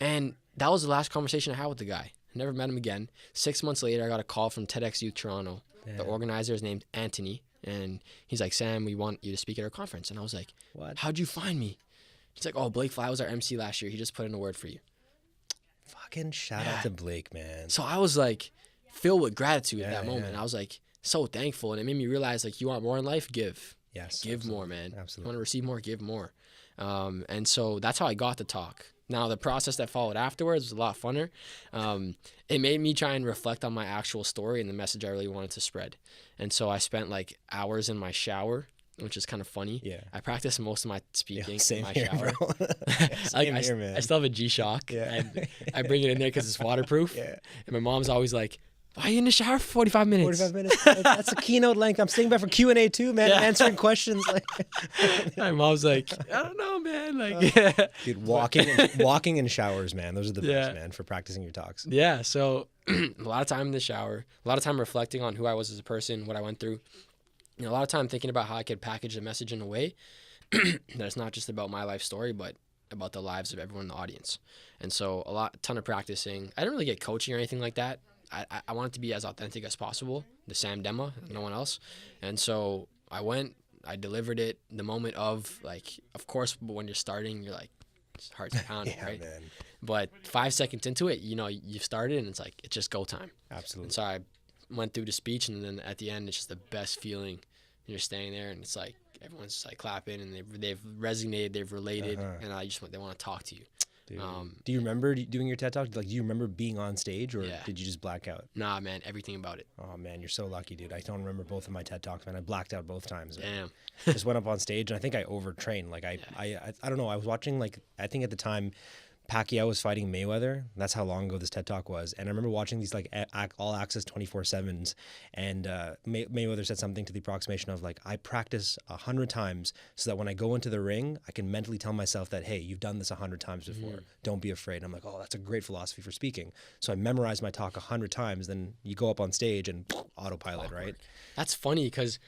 And that was the last conversation I had with the guy. I never met him again. 6 months later, I got a call from TEDx Youth Toronto. Yeah. The organizer is named Anthony, and he's like, Sam, we want you to speak at our conference. And I was like, What? how'd you find me? He's like, oh, Blake Fly was our MC last year. He just put in a word for you. Fucking shout out to Blake, man. So I was like filled with gratitude at that Yeah, moment. yeah. I was like so thankful, and it made me realize, like, you want more in life? Give. Yes. Give absolutely. more, man. Absolutely. You want to receive more? Give more. And so that's how I got the talk. Now, the process that followed afterwards was a lot funner. It made me try and reflect on my actual story and the message I really wanted to spread. And so I spent like hours in my shower, which is kind of funny. Yeah. I practiced most of my speaking Same in my here, shower. bro. Same here, man. I still have a G-Shock. Yeah. And I bring it in there because it's waterproof. Yeah. And my mom's always like, why are you in the shower for 45 minutes? 45 minutes. That's a keynote length. I'm sitting back for Q&A too, man. Yeah. Answering questions. Like, My mom's like, I don't know, man. Like, dude, walking in showers, man. Those are the best, man, for practicing your talks. Yeah, so a lot of time in the shower, a lot of time reflecting on who I was as a person, what I went through. You know, a lot of time thinking about how I could package the message in a way that it's not just about my life story, but about the lives of everyone in the audience. And so a ton of practicing. I didn't really get coaching or anything like that. I wanted to be as authentic as possible, the Sam Demma, no one else. And so I went, I delivered it. The moment of, like, of course, when you're starting, you're like, it's heart's pounding, Yeah, right? man. But 5 seconds into it, you know, you've started and it's like, it's just go time. Absolutely. And so I went through the speech, and then at the end, it's just the best feeling. You're standing there, and it's like everyone's just like clapping, and they've resonated, they've related, and they want to talk to you. Dude. Do you remember doing your TED Talk? Like, do you remember being on stage, or Yeah. did you just black out? Nah, man, everything about it. Oh man, you're so lucky, dude. I don't remember both of my TED Talks, man. I blacked out both times. Damn. Just went up on stage, and I think I overtrained. Like I don't know. I was watching, like, I think at the time, Pacquiao was fighting Mayweather. That's how long ago this TED Talk was. And I remember watching these like all access 24/7s, and Mayweather said something to the approximation of like, I practice 100 times so that when I go into the ring, I can mentally tell myself that, hey, you've done this 100 times before. Don't be afraid. And I'm like, oh, that's a great philosophy for speaking. So I memorized my talk 100 times. Then you go up on stage and autopilot, right? That's funny because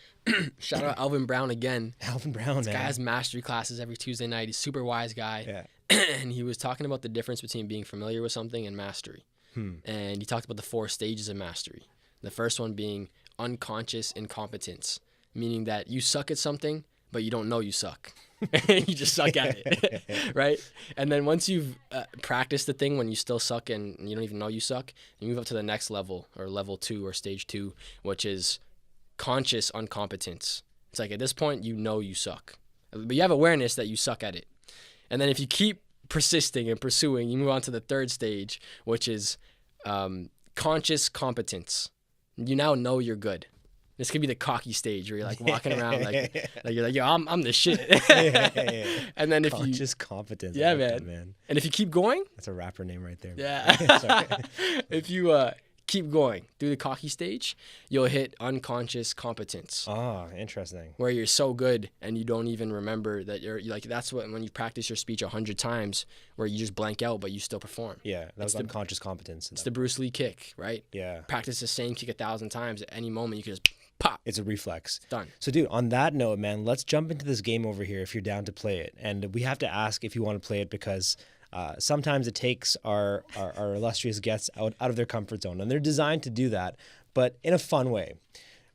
shout out Alvin Brown again. Alvin Brown, This man. guy has mastery classes every Tuesday night. He's a super wise guy. Yeah. And he was talking about the difference between being familiar with something and mastery. And he talked about the 4 stages of mastery. The first one being unconscious incompetence, meaning that you suck at something, but you don't know you suck. You just suck at it, right? And then once you've practiced the thing when you still suck and you don't even know you suck, you move up to the next level, or level 2 or stage 2, which is conscious incompetence. It's like at this point, you know you suck, but you have awareness that you suck at it. And then if you keep persisting and pursuing, you move on to the 3rd stage, which is conscious competence. You now know you're good. This could be the cocky stage where you're like walking around like you're like, yo, I'm the shit. And then if conscious competence. Yeah, I like man. that, man. And if you keep going, That's a rapper name right there. yeah. If you keep going through the cocky stage, you'll hit unconscious competence. Ah, interesting. Where you're so good and you don't even remember that you're like, that's when you practice your speech 100 times, where you just blank out but you still perform. Yeah, that was unconscious competence. It's the Bruce Lee kick, right? Yeah. Practice the same kick 1,000 times. At any moment you can just pop. It's a reflex. Done. So, dude, on that note, man, let's jump into this game over here if you're down to play it. And we have to ask if you want to play it because sometimes it takes our illustrious guests out of their comfort zone. And they're designed to do that, but in a fun way.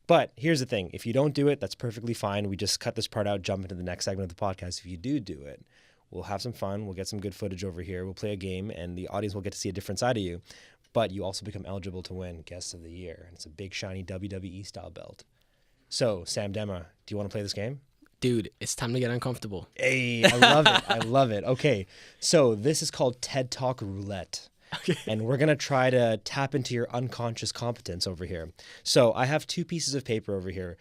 But here's the thing. If you don't do it, that's perfectly fine. We just cut this part out, jump into the next segment of the podcast. If you do it, we'll have some fun. We'll get some good footage over here. We'll play a game, and the audience will get to see a different side of you. But you also become eligible to win Guest of the Year. And it's a big, shiny WWE-style belt. So, Sam Demma, do you want to play this game? Dude, it's time to get uncomfortable. Hey, I love it. I love it. Okay, so this is called TED Talk Roulette. Okay. And we're going to try to tap into your unconscious competence over here. So I have 2 pieces of paper over here.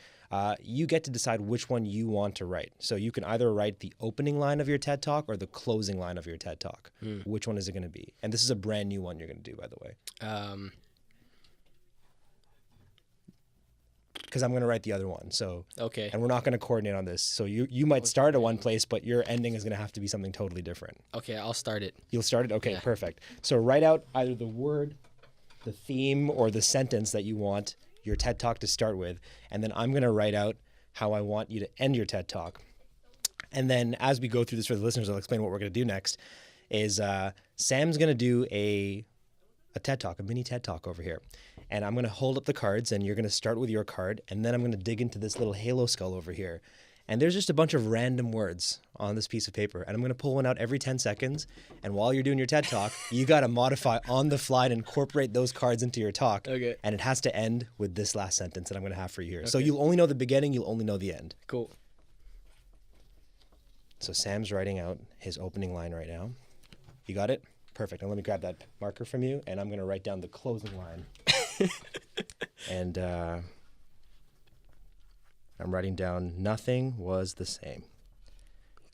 You get to decide which one you want to write. So you can either write the opening line of your TED Talk or the closing line of your TED Talk. Which one is it going to be? And this is a brand new one you're going to do, by the way. Because I'm going to write the other one. So Okay. And we're not going to coordinate on this. So you might start at one place, but your ending is going to have to be something totally different. Okay, I'll start it. You'll start it? Okay, Yeah. Perfect. So write out either the word, the theme, or the sentence that you want your TED Talk to start with. And then I'm going to write out how I want you to end your TED Talk. And then as we go through this for the listeners, I'll explain what we're going to do next. Is Sam's going to do a TED Talk, a mini TED Talk over here. And I'm going to hold up the cards, and you're going to start with your card, and then I'm going to dig into this little halo skull over here. And there's just a bunch of random words on this piece of paper, and I'm going to pull one out every 10 seconds. And while you're doing your TED Talk, you got to modify on the fly and incorporate those cards into your talk. Okay. And it has to end with this last sentence that I'm going to have for you here. Okay. So you'll only know the beginning, you'll only know the end. Cool. So Sam's writing out his opening line right now. You got it? Perfect. Now let me grab that marker from you, and I'm going to write down the closing line. And I'm writing down, nothing was the same.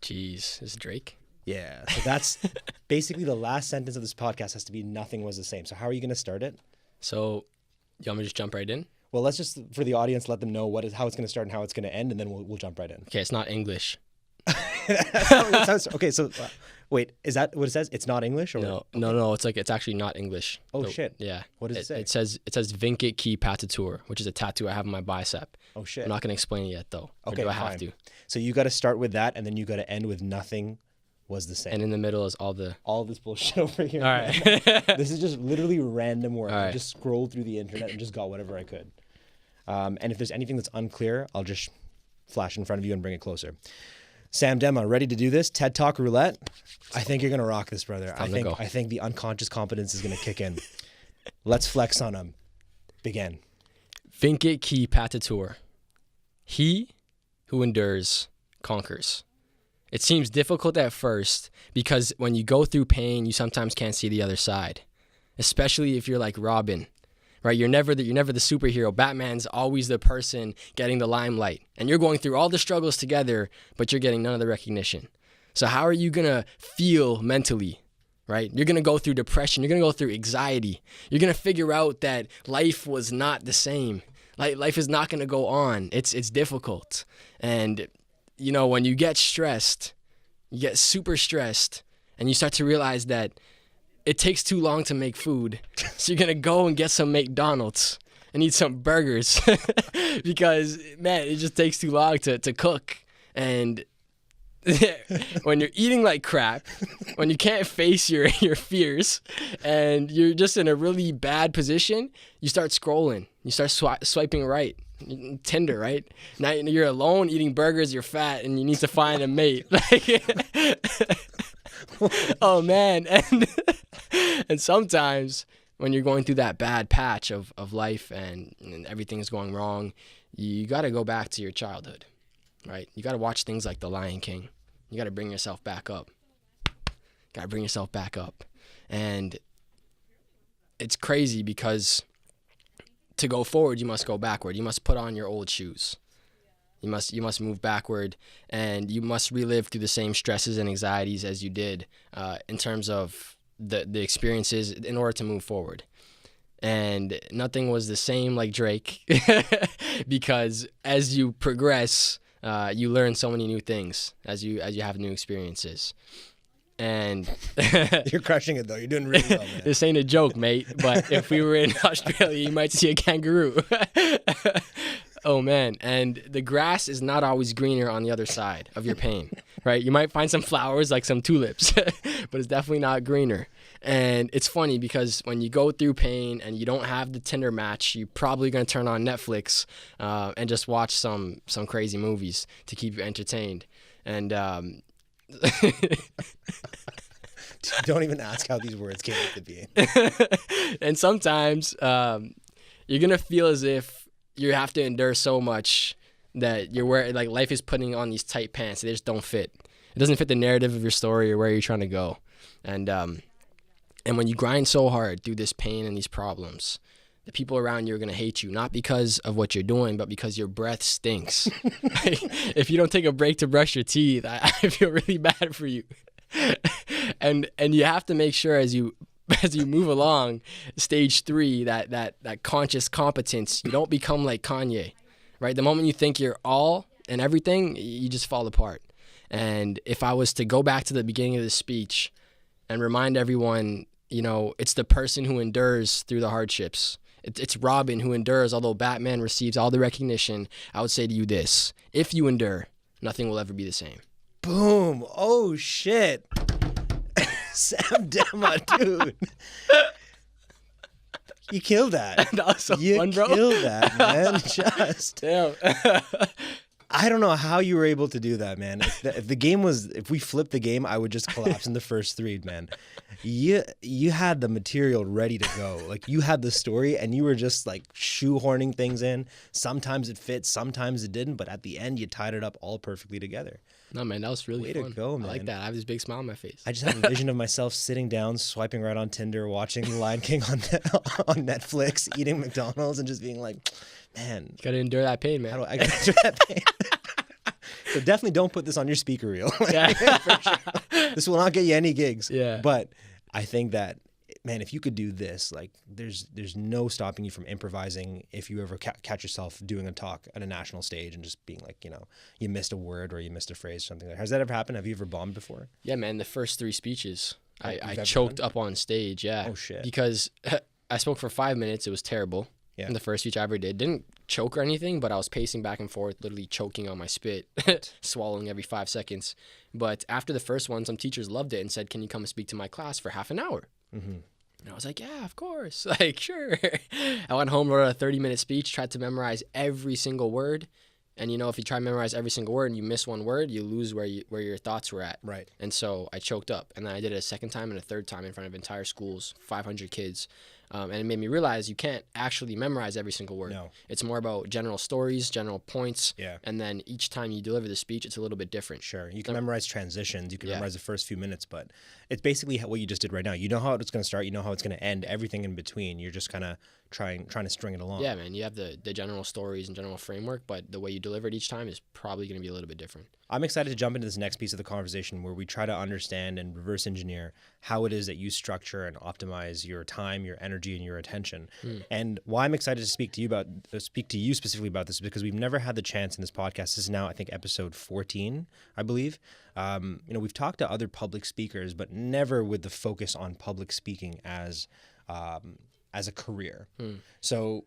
Jeez, is Drake? Yeah. So that's basically the last sentence of this podcast has to be nothing was the same. So how are you going to start it? So you want me to just jump right in? Well, let's just, for the audience, let them know how it's going to start and how it's going to end, and then we'll jump right in. Okay, it's not English. Okay, so wait, is that what it says? It's not English? Or No, no, it's actually not English. Oh, shit. Yeah. What does it say? It says Vinkit Ki Patatur, which is a tattoo I have on my bicep. Oh, shit. I'm not going to explain it yet, though. Okay, or do I fine. have to? So you got to start with that, and then you got to end with nothing was the same. And in the middle is all this bullshit over here. All right. This is just literally random work. All right. I just scrolled through the internet and just got whatever I could. And if there's anything that's unclear, I'll just flash in front of you and bring it closer. Sam Demma, ready to do this? TED Talk Roulette? I think you're going to rock this, brother. I think the unconscious competence is going to kick in. Let's flex on him. Begin. Vinkit Ki Patatur. He who endures conquers. It seems difficult at first because when you go through pain, you sometimes can't see the other side, especially if you're like Robin. Right, you're never the superhero. Batman's always the person getting the limelight, and you're going through all the struggles together, but you're getting none of the recognition. So how are you gonna feel mentally right? You're going to go through depression. You're going to go through anxiety. You're going to figure out that life was not the same. Like, life is not going to go on. It's difficult. And, you know, when you get stressed, you get super stressed, and you start to realize that it takes too long to make food. So you're going to go and get some McDonald's and eat some burgers because, man, it just takes too long to cook. And when you're eating like crap, when you can't face your fears, and you're just in a really bad position, you start scrolling. You start swiping right. Tinder, right? Now you're alone eating burgers, you're fat, and you need to find a mate. Oh, man. And sometimes when you're going through that bad patch of life and everything's going wrong, you got to go back to your childhood, right? You got to watch things like The Lion King. You got to bring yourself back up. And it's crazy because to go forward, you must go backward. You must put on your old shoes. You must move backward, and you must relive through the same stresses and anxieties as you did in terms of the experiences in order to move forward. And nothing was the same like Drake because as you progress, you learn so many new things as you have new experiences. And you're crushing it though. You're doing really well, man. This ain't a joke, mate. But if we were in Australia, you might see a kangaroo. Oh, man. And the grass is not always greener on the other side of your pain, right? You might find some flowers like some tulips, but it's definitely not greener. And it's funny because when you go through pain and you don't have the Tinder match, you're probably going to turn on Netflix and just watch some crazy movies to keep you entertained. And don't even ask how these words came into being. And sometimes you're going to feel as if you have to endure so much that you're wearing, like, life is putting on these tight pants. They just don't fit. It doesn't fit the narrative of your story or where you're trying to go. And when you grind so hard through this pain and these problems, the people around you are going to hate you, not because of what you're doing, but because your breath stinks. If you don't take a break to brush your teeth, I feel really bad for you. And you have to make sure as you move along, stage 3, that conscious competence, you don't become like Kanye, right? The moment you think you're all and everything, you just fall apart. And if I was to go back to the beginning of the speech and remind everyone, you know, it's the person who endures through the hardships. It's Robin who endures, although Batman receives all the recognition. I would say to you this: if you endure, nothing will ever be the same. Boom. Oh, shit. Sam Demma, dude. You killed that. That was so fun, bro. You killed that, man. Just. Damn. I don't know how you were able to do that, man. If we flipped the game, I would just collapse in the first 3, man. You had the material ready to go. Like, you had the story, and you were just like shoehorning things in. Sometimes it fit, sometimes it didn't, but at the end, you tied it up all perfectly together. No, man, that was really fun. Way to go, man. I like that. I have this big smile on my face. I just had a vision of myself sitting down, swiping right on Tinder, watching The Lion King on Netflix, eating McDonald's, and just being like, man. You gotta endure that pain, man. How do I gotta endure that pain? So definitely don't put this on your speaker reel. Yeah. For sure. This will not get you any gigs. Yeah. But I think that, man, if you could do this, like, there's no stopping you from improvising if you ever catch yourself doing a talk at a national stage and just being like, you know, you missed a word or you missed a phrase or something like that. Has that ever happened? Have you ever bombed before? Yeah, man, the first 3 speeches, I choked up on stage, yeah. Oh, shit. Because I spoke for 5 minutes. It was terrible. Yeah. In the first speech I ever did. Didn't choke or anything, but I was pacing back and forth, literally choking on my spit, swallowing every 5 seconds. But after the first one, some teachers loved it and said, can you come and speak to my class for half an hour? Mm-hmm. And I was like, yeah, of course. Like, sure. I went home, wrote a 30-minute speech, tried to memorize every single word. And, you know, if you try to memorize every single word and you miss one word, you lose where your thoughts were at. Right. And so I choked up. And then I did it a second time and a third time in front of entire schools, 500 kids. And it made me realize you can't actually memorize every single word. No. It's more about general stories, general points. Yeah. And then each time you deliver the speech, it's a little bit different. Sure. You can memorize transitions. You can memorize the first few minutes, but it's basically what you just did right now. You know how it's going to start. You know how it's going to end. Everything in between. You're just kind of trying to string it along. Yeah, man, you have the general stories and general framework, but the way you deliver it each time is probably going to be a little bit different. I'm excited to jump into this next piece of the conversation where we try to understand and reverse engineer how it is that you structure and optimize your time, your energy, and your attention. And why I'm excited to speak to you specifically about this is because we've never had the chance in this podcast. This is now, I think, episode 14, I believe. We've talked to other public speakers, but never with the focus on public speaking as a career. So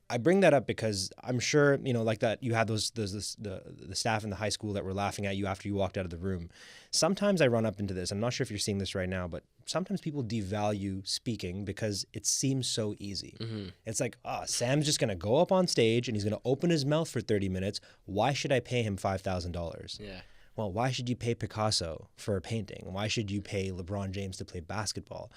I bring that up because I'm sure, like that you had the staff in the high school that were laughing at you after you walked out of the room. Sometimes I run up into this. I'm not sure if you're seeing this right now, but sometimes people devalue speaking because it seems so easy. It's like, Sam's just going to go up on stage and he's going to open his mouth for 30 minutes. Why should I pay him $5,000? Yeah. Well, why should you pay Picasso for a painting? Why should you pay LeBron James to play basketball?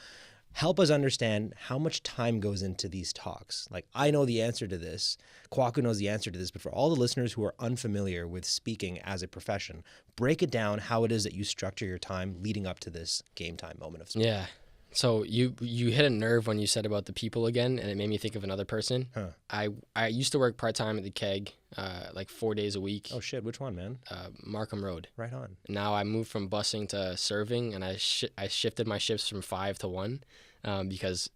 Help us understand how much time goes into these talks. Like, I know the answer to this. Kwaku knows the answer to this. But for all the listeners who are unfamiliar with speaking as a profession, break it down how it is that you structure your time leading up to this game time moment of speaking. Yeah. So you hit a nerve when you said about the people again, and it made me think of another person. I used to work part-time at the Keg, like 4 days a week. Oh, shit. Which one, man? Markham Road. Right on. Now I moved from busing to serving, and I shifted my shifts from 5 to 1 because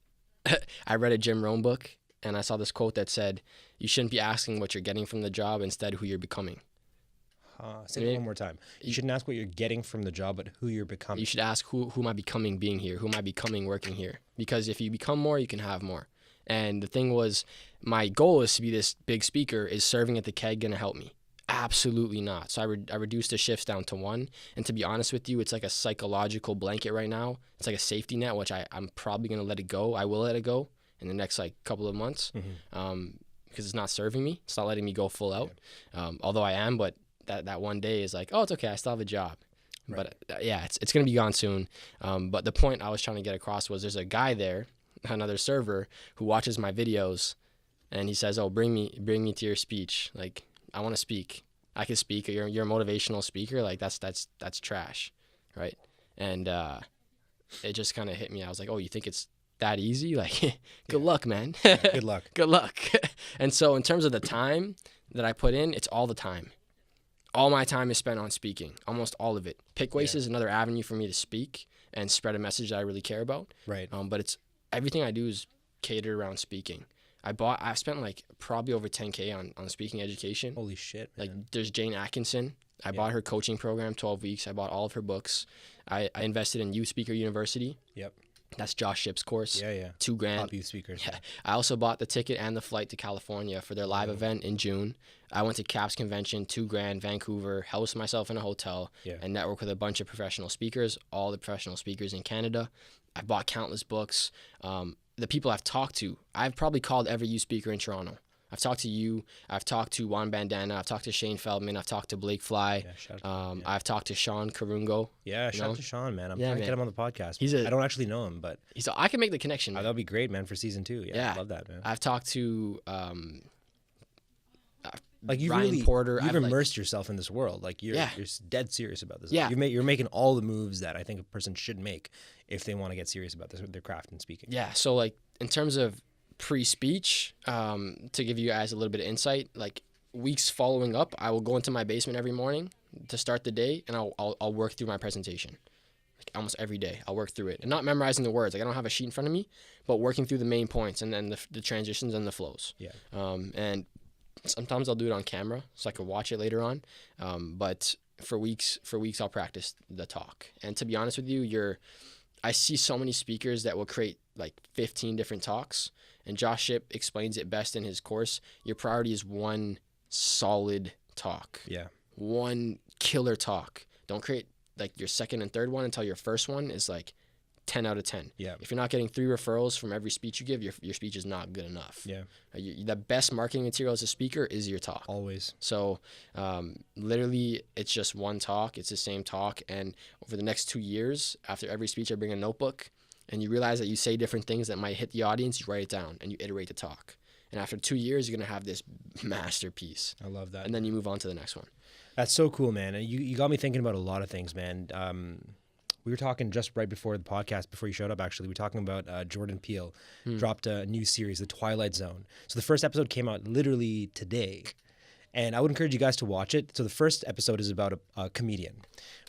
I read a Jim Rohn book, and I saw this quote that said, you shouldn't be asking what you're getting from the job, instead who you're becoming. Say it one more time. You shouldn't ask what you're getting from the job, but who you're becoming. You should ask who am I becoming being here? Who am I becoming working here? Because if you become more, you can have more. And the thing was, my goal is to be this big speaker. Is serving at the Keg going to help me? Absolutely not. So I reduced the shifts down to 1. And to be honest with you, it's like a psychological blanket right now. It's like a safety net, which I'm probably going to let it go. I will let it go in the next couple of months because it's not serving me. It's not letting me go full out. Although I am, but that one day is like, oh, it's okay. I still have a job. Right. But it's going to be gone soon. But the point I was trying to get across was there's a guy there, another server, who watches my videos, and he says, oh, bring me to your speech. Like, I want to speak. I can speak. You're a motivational speaker. Like, that's trash, right? And it just kind of hit me. I was like, oh, you think it's that easy? Like, good luck, man. Good luck. Good luck. And so in terms of the time that I put in, it's all the time. All my time is spent on speaking, almost all of it. PickWaste is another avenue for me to speak and spread a message that I really care about. Right. But it's everything I do is catered around speaking. I've spent probably over $10K on speaking education. Holy shit, man. Like, there's Jane Atkinson. I bought her coaching program, 12 weeks. I bought all of her books. I invested in Youth Speaker University. Yep. That's Josh Ship's course. Yeah. $2,000. Top youth speakers. Yeah. I also bought the ticket and the flight to California for their live event in June. I went to CAPS convention, $2,000, Vancouver, housed myself in a hotel, and networked with a bunch of professional speakers, all the professional speakers in Canada. I bought countless books. The people I've talked to, I've probably called every youth speaker in Toronto. I've talked to you. I've talked to Juan Bandana. I've talked to Shane Feldman. I've talked to Blake Fly. I've talked to Sean Karungo. Yeah, shout out to Sean, man. I'm trying to get him on the podcast. I don't actually know him, but I can make the connection. That'll be great, man, for season 2. Yeah, I love that, man. I've talked to you Ryan really, Porter. You've immersed yourself in this world. Like, you're dead serious about this. Yeah. You're making all the moves that I think a person should make if they want to get serious about their craft and speaking. Yeah. So, in terms of pre-speech, to give you guys a little bit of insight, weeks following up, I will go into my basement every morning to start the day, and I'll work through my presentation. Almost every day, I'll work through it, and not memorizing the words. I don't have a sheet in front of me, but working through the main points and then the transitions and the flows. Yeah. And sometimes I'll do it on camera so I can watch it later on. But for weeks, I'll practice the talk. And to be honest with you, I see so many speakers that will create 15 different talks. And Josh Ship explains it best in his course. Your priority is one solid talk. Yeah. One killer talk. Don't create your second and third one until your first one is 10 out of 10. Yeah. If you're not getting 3 referrals from every speech you give, your speech is not good enough. Yeah. The best marketing material as a speaker is your talk. Always. So literally, it's just one talk. It's the same talk. And over the next 2 years, after every speech, I bring a notebook. And you realize that you say different things that might hit the audience. You write it down and you iterate the talk. And after 2 years, you're going to have this masterpiece. I love that. And then you move on to the next one. That's so cool, man. And you got me thinking about a lot of things, man. we were talking just right before the podcast, before you showed up, actually, we were talking about Jordan Peele dropped a new series, The Twilight Zone. So the first episode came out literally today. And I would encourage you guys to watch it. So the first episode is about a comedian.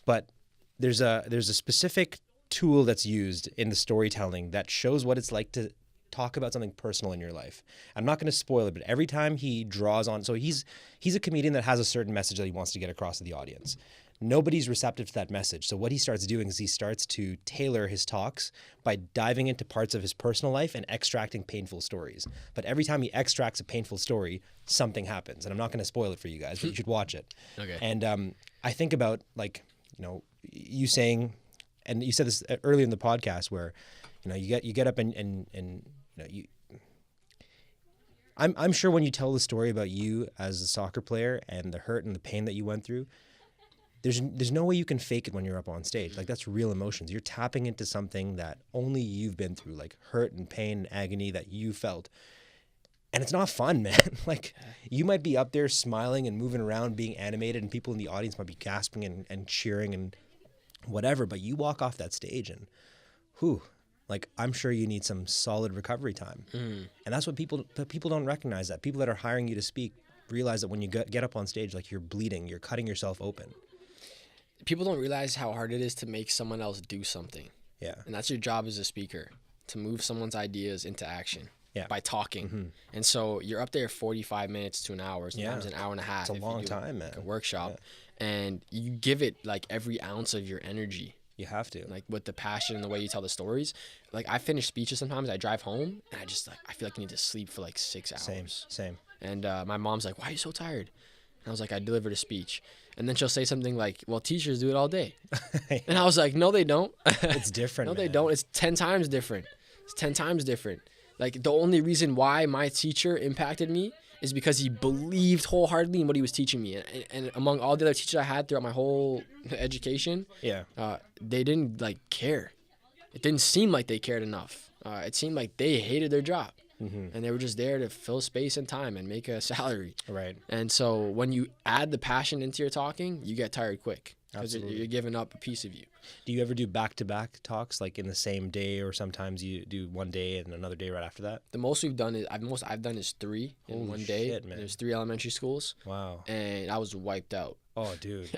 But there's a specific tool that's used in the storytelling that shows what it's like to talk about something personal in your life. I'm not going to spoil it, but every time he draws on, so he's a comedian that has a certain message that he wants to get across to the audience. Nobody's receptive to that message. So what he starts doing is he starts to tailor his talks by diving into parts of his personal life and extracting painful stories. But every time he extracts a painful story, something happens. And I'm not going to spoil it for you guys, but you should watch it. Okay. And I think about, like, you saying, and you said this earlier in the podcast, where you get up and I'm sure when you tell the story about you as a soccer player and the hurt and the pain that you went through, there's no way you can fake it when you're up on stage. Like, that's real emotions. You're tapping into something that only you've been through, like hurt and pain and agony that you felt. And it's not fun, man. Like, you might be up there smiling and moving around, being animated, and people in the audience might be gasping and cheering and whatever, but you walk off that stage and like, I'm sure you need some solid recovery time. And that's what people don't recognize. That people that are hiring you to speak realize that when you get up on stage, like, you're bleeding, you're cutting yourself open. People don't realize how hard it is to make someone else do something. Yeah. And that's your job as a speaker, to move someone's ideas into action by talking. And so you're up there 45 minutes to an hour, sometimes an hour and a half. It's a long time, man. Like a workshop. And you give it, like, every ounce of your energy. You have to. Like, with the passion and the way you tell the stories. Like, I finish speeches sometimes, I drive home, and I feel like I need to sleep for like 6 hours. Same. And my mom's like, why are you so tired? And I was like, I delivered a speech. And then she'll say something like, well, teachers do it all day. And I was like, no, they don't. It's different. No, they don't. It's 10 times different. It's 10 times different. Like, the only reason why my teacher impacted me is because he believed wholeheartedly in what he was teaching me. And among all the other teachers I had throughout my whole education, they didn't, like, care. It didn't seem like they cared enough. It seemed like they hated their job. And they were just there to fill space and time and make a salary. Right. And so when you add the passion into your talking, you get tired quick. Because you're giving up a piece of you. Do you ever do back-to-back talks, like in the same day, or sometimes you do one day and another day right after that? The most we've done is I've done is 3 in one day. Shit, man. There's 3 elementary schools. Wow. And I was wiped out. Oh, dude.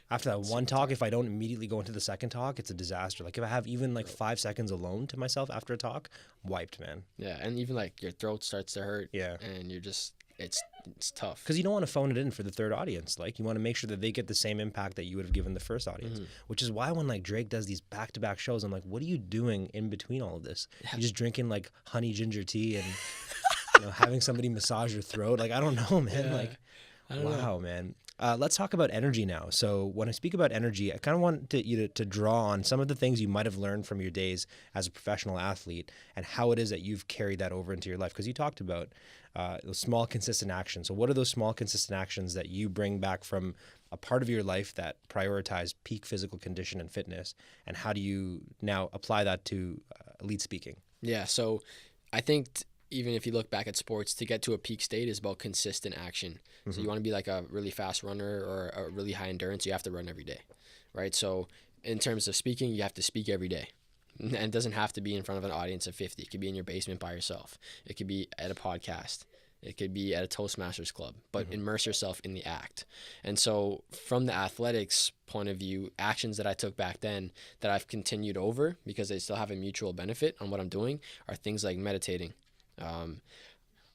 After that one talk, if I don't immediately go into the second talk, it's a disaster. Like, if I have even like 5 seconds alone to myself after a talk, I'm wiped, man. Yeah, and even like your throat starts to hurt. Yeah. And you're just, it's tough. Because you don't want to phone it in for the third audience. Like, you want to make sure that they get the same impact that you would have given the first audience. Which is why when, like, Drake does these back-to-back shows, I'm like, what are you doing in between all of this? You're just drinking, like, honey ginger tea and having somebody massage your throat. Like, I don't know, man. Yeah. Like, wow, man. Let's talk about energy now. So when I speak about energy, I kind of want you to draw on some of the things you might have learned from your days as a professional athlete and how it is that you've carried that over into your life. Because you talked about those small, consistent actions. So what are those small, consistent actions that you bring back from a part of your life that prioritize peak physical condition and fitness? And how do you now apply that to elite speaking? Yeah, so I think even if you look back at sports, to get to a peak state is about consistent action. So you want to be like a really fast runner or a really high endurance, you have to run every day, right? So in terms of speaking, you have to speak every day. And it doesn't have to be in front of an audience of 50. It could be in your basement by yourself. It could be at a podcast. It could be at a Toastmasters club, but immerse yourself in the act. And so from the athletics point of view, actions that I took back then that I've continued over because they still have a mutual benefit on what I'm doing are things like meditating.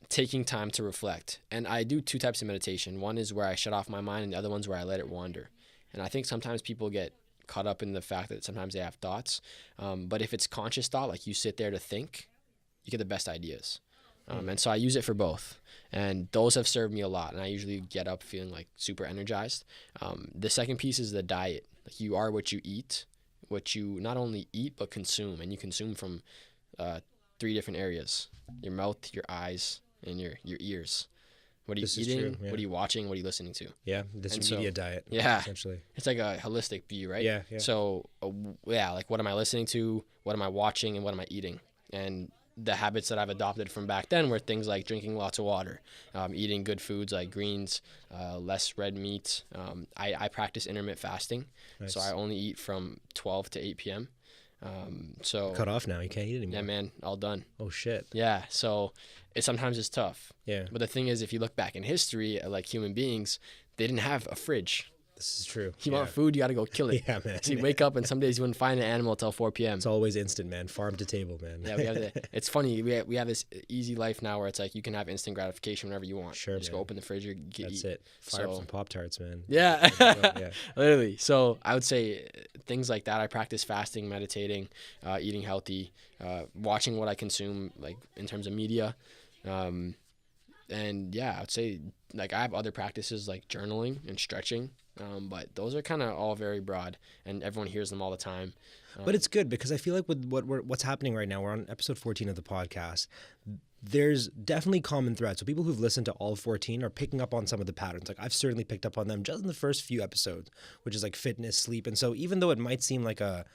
Taking time to reflect. And I do 2 types of meditation. One is where I shut off my mind, and the other one's where I let it wander. And I think sometimes people get caught up in the fact that sometimes they have thoughts. But if it's conscious thought, like you sit there to think, you get the best ideas. And so I use it for both. And those have served me a lot. And I usually get up feeling like super energized. The second piece is the diet. Like, you are what you eat, what you not only eat, but consume. And you consume from 3 different areas: your mouth, your eyes, and your ears. What are you eating? What are you watching? What are you listening to? Yeah, this is media diet. Yeah, essentially. It's like a holistic view, right? Yeah. So, like, what am I listening to? What am I watching? And what am I eating? And the habits that I've adopted from back then were things like drinking lots of water, eating good foods like greens, less red meat. I practice intermittent fasting, Nice. so I only eat from 12 to 8 p.m. So Cut off now. You can't eat anymore. yeah, man, all done. Oh shit. Yeah, so sometimes it's tough. Yeah. But the thing is, if you look back in history, like human beings, they didn't have a fridge. This is true. You want food, you got to go kill it. Yeah, man. So you wake up and some days you wouldn't find an animal until 4 p.m. It's always instant, man. Farm to table, man. Yeah, it's funny. We have this easy life now where it's like you can have instant gratification whenever you want. Sure, you just go man. open the fridge, That's it. Fire up some Pop-Tarts, man. Yeah. Yeah. Literally. So I would say things like that. I practice fasting, meditating, eating healthy, watching what I consume, like in terms of media. And yeah, I would say like I have other practices like journaling and stretching. But those are kind of all very broad, and everyone hears them all the time. But it's good because I feel like with what's happening right now, we're on episode 14 of the podcast. There's definitely common threads. So people who've listened to all 14 are picking up on some of the patterns. Like I've certainly picked up on them just in the first few episodes, which is like fitness, sleep. And so even though it might seem like a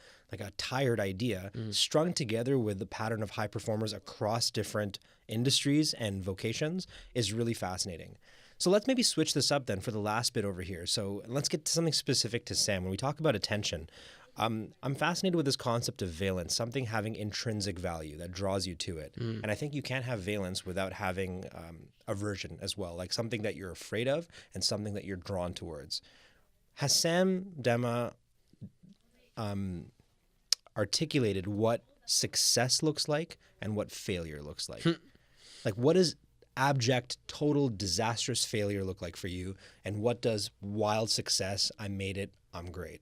tired idea, strung together with the pattern of high performers across different industries and vocations is really fascinating. So let's maybe switch this up then for the last bit over here. So let's get to something specific to Sam. When we talk about attention, I'm fascinated with this concept of valence, something having intrinsic value that draws you to it. And I think you can't have valence without having aversion as well, like something that you're afraid of and something that you're drawn towards. Has Sam Demma articulated what success looks like and what failure looks like? Like what does abject, total, disastrous failure look like for you? And what does wild success, I made it, I'm great?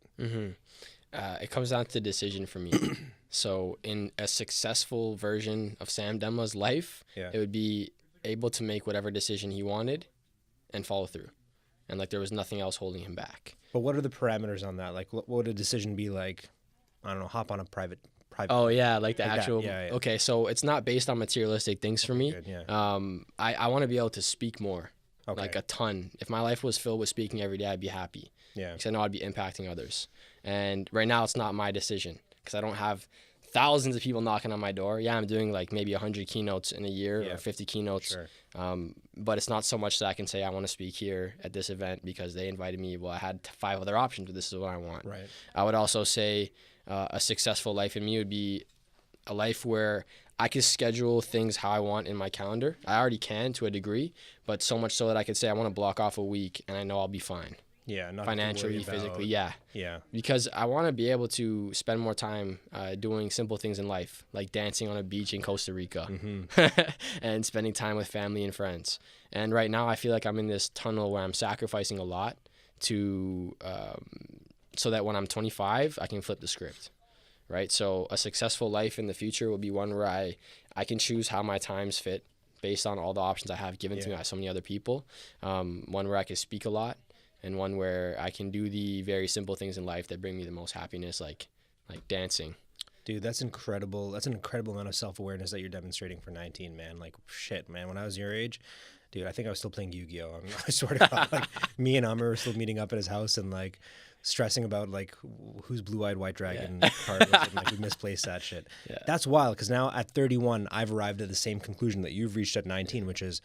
It comes down to the decision for me. So in a successful version of Sam Demma's life, it would be able to make whatever decision he wanted and follow through. And like there was nothing else holding him back. But what are the parameters on that? Like what would a decision be like? I don't know, hop on a private. Oh yeah, like the like actual. Yeah. Okay, so it's not based on materialistic things for me. Good, yeah. I want to be able to speak more, Okay. like a ton. If my life was filled with speaking every day, I'd be happy. Yeah. Because I know I'd be impacting others. And right now, it's not my decision because I don't have thousands of people knocking on my door. Yeah, I'm doing like maybe 100 keynotes in a year or 50 keynotes. Sure. But it's not so much that I can say I want to speak here at this event because they invited me. Well, I had 5 other options, but this is what I want. Right. I would also say a successful life in me would be a life where I can schedule things how I want in my calendar. I already can to a degree, but so much so that I could say I want to block off a week and I know I'll be fine. Yeah. Not Financially, physically, yeah. Yeah. Because I want to be able to spend more time doing simple things in life, like dancing on a beach in Costa Rica and spending time with family and friends. And right now I feel like I'm in this tunnel where I'm sacrificing a lot to so that when I'm 25, I can flip the script. Right, so a successful life in the future will be one where I can choose how my times fit based on all the options I have given to me by so many other people. One where I can speak a lot, and one where I can do the very simple things in life that bring me the most happiness, like dancing. Dude, that's incredible. That's an incredible amount of self-awareness that you're demonstrating for 19, man. Like, shit, man. When I was your age, dude, I think I was still playing Yu-Gi-Oh! I swear to God, like, me and Amr were still meeting up at his house and, like, stressing about, like, whose blue-eyed white dragon card was, and, like, we misplaced that shit. Yeah. That's wild, because now at 31, I've arrived at the same conclusion that you've reached at 19, which is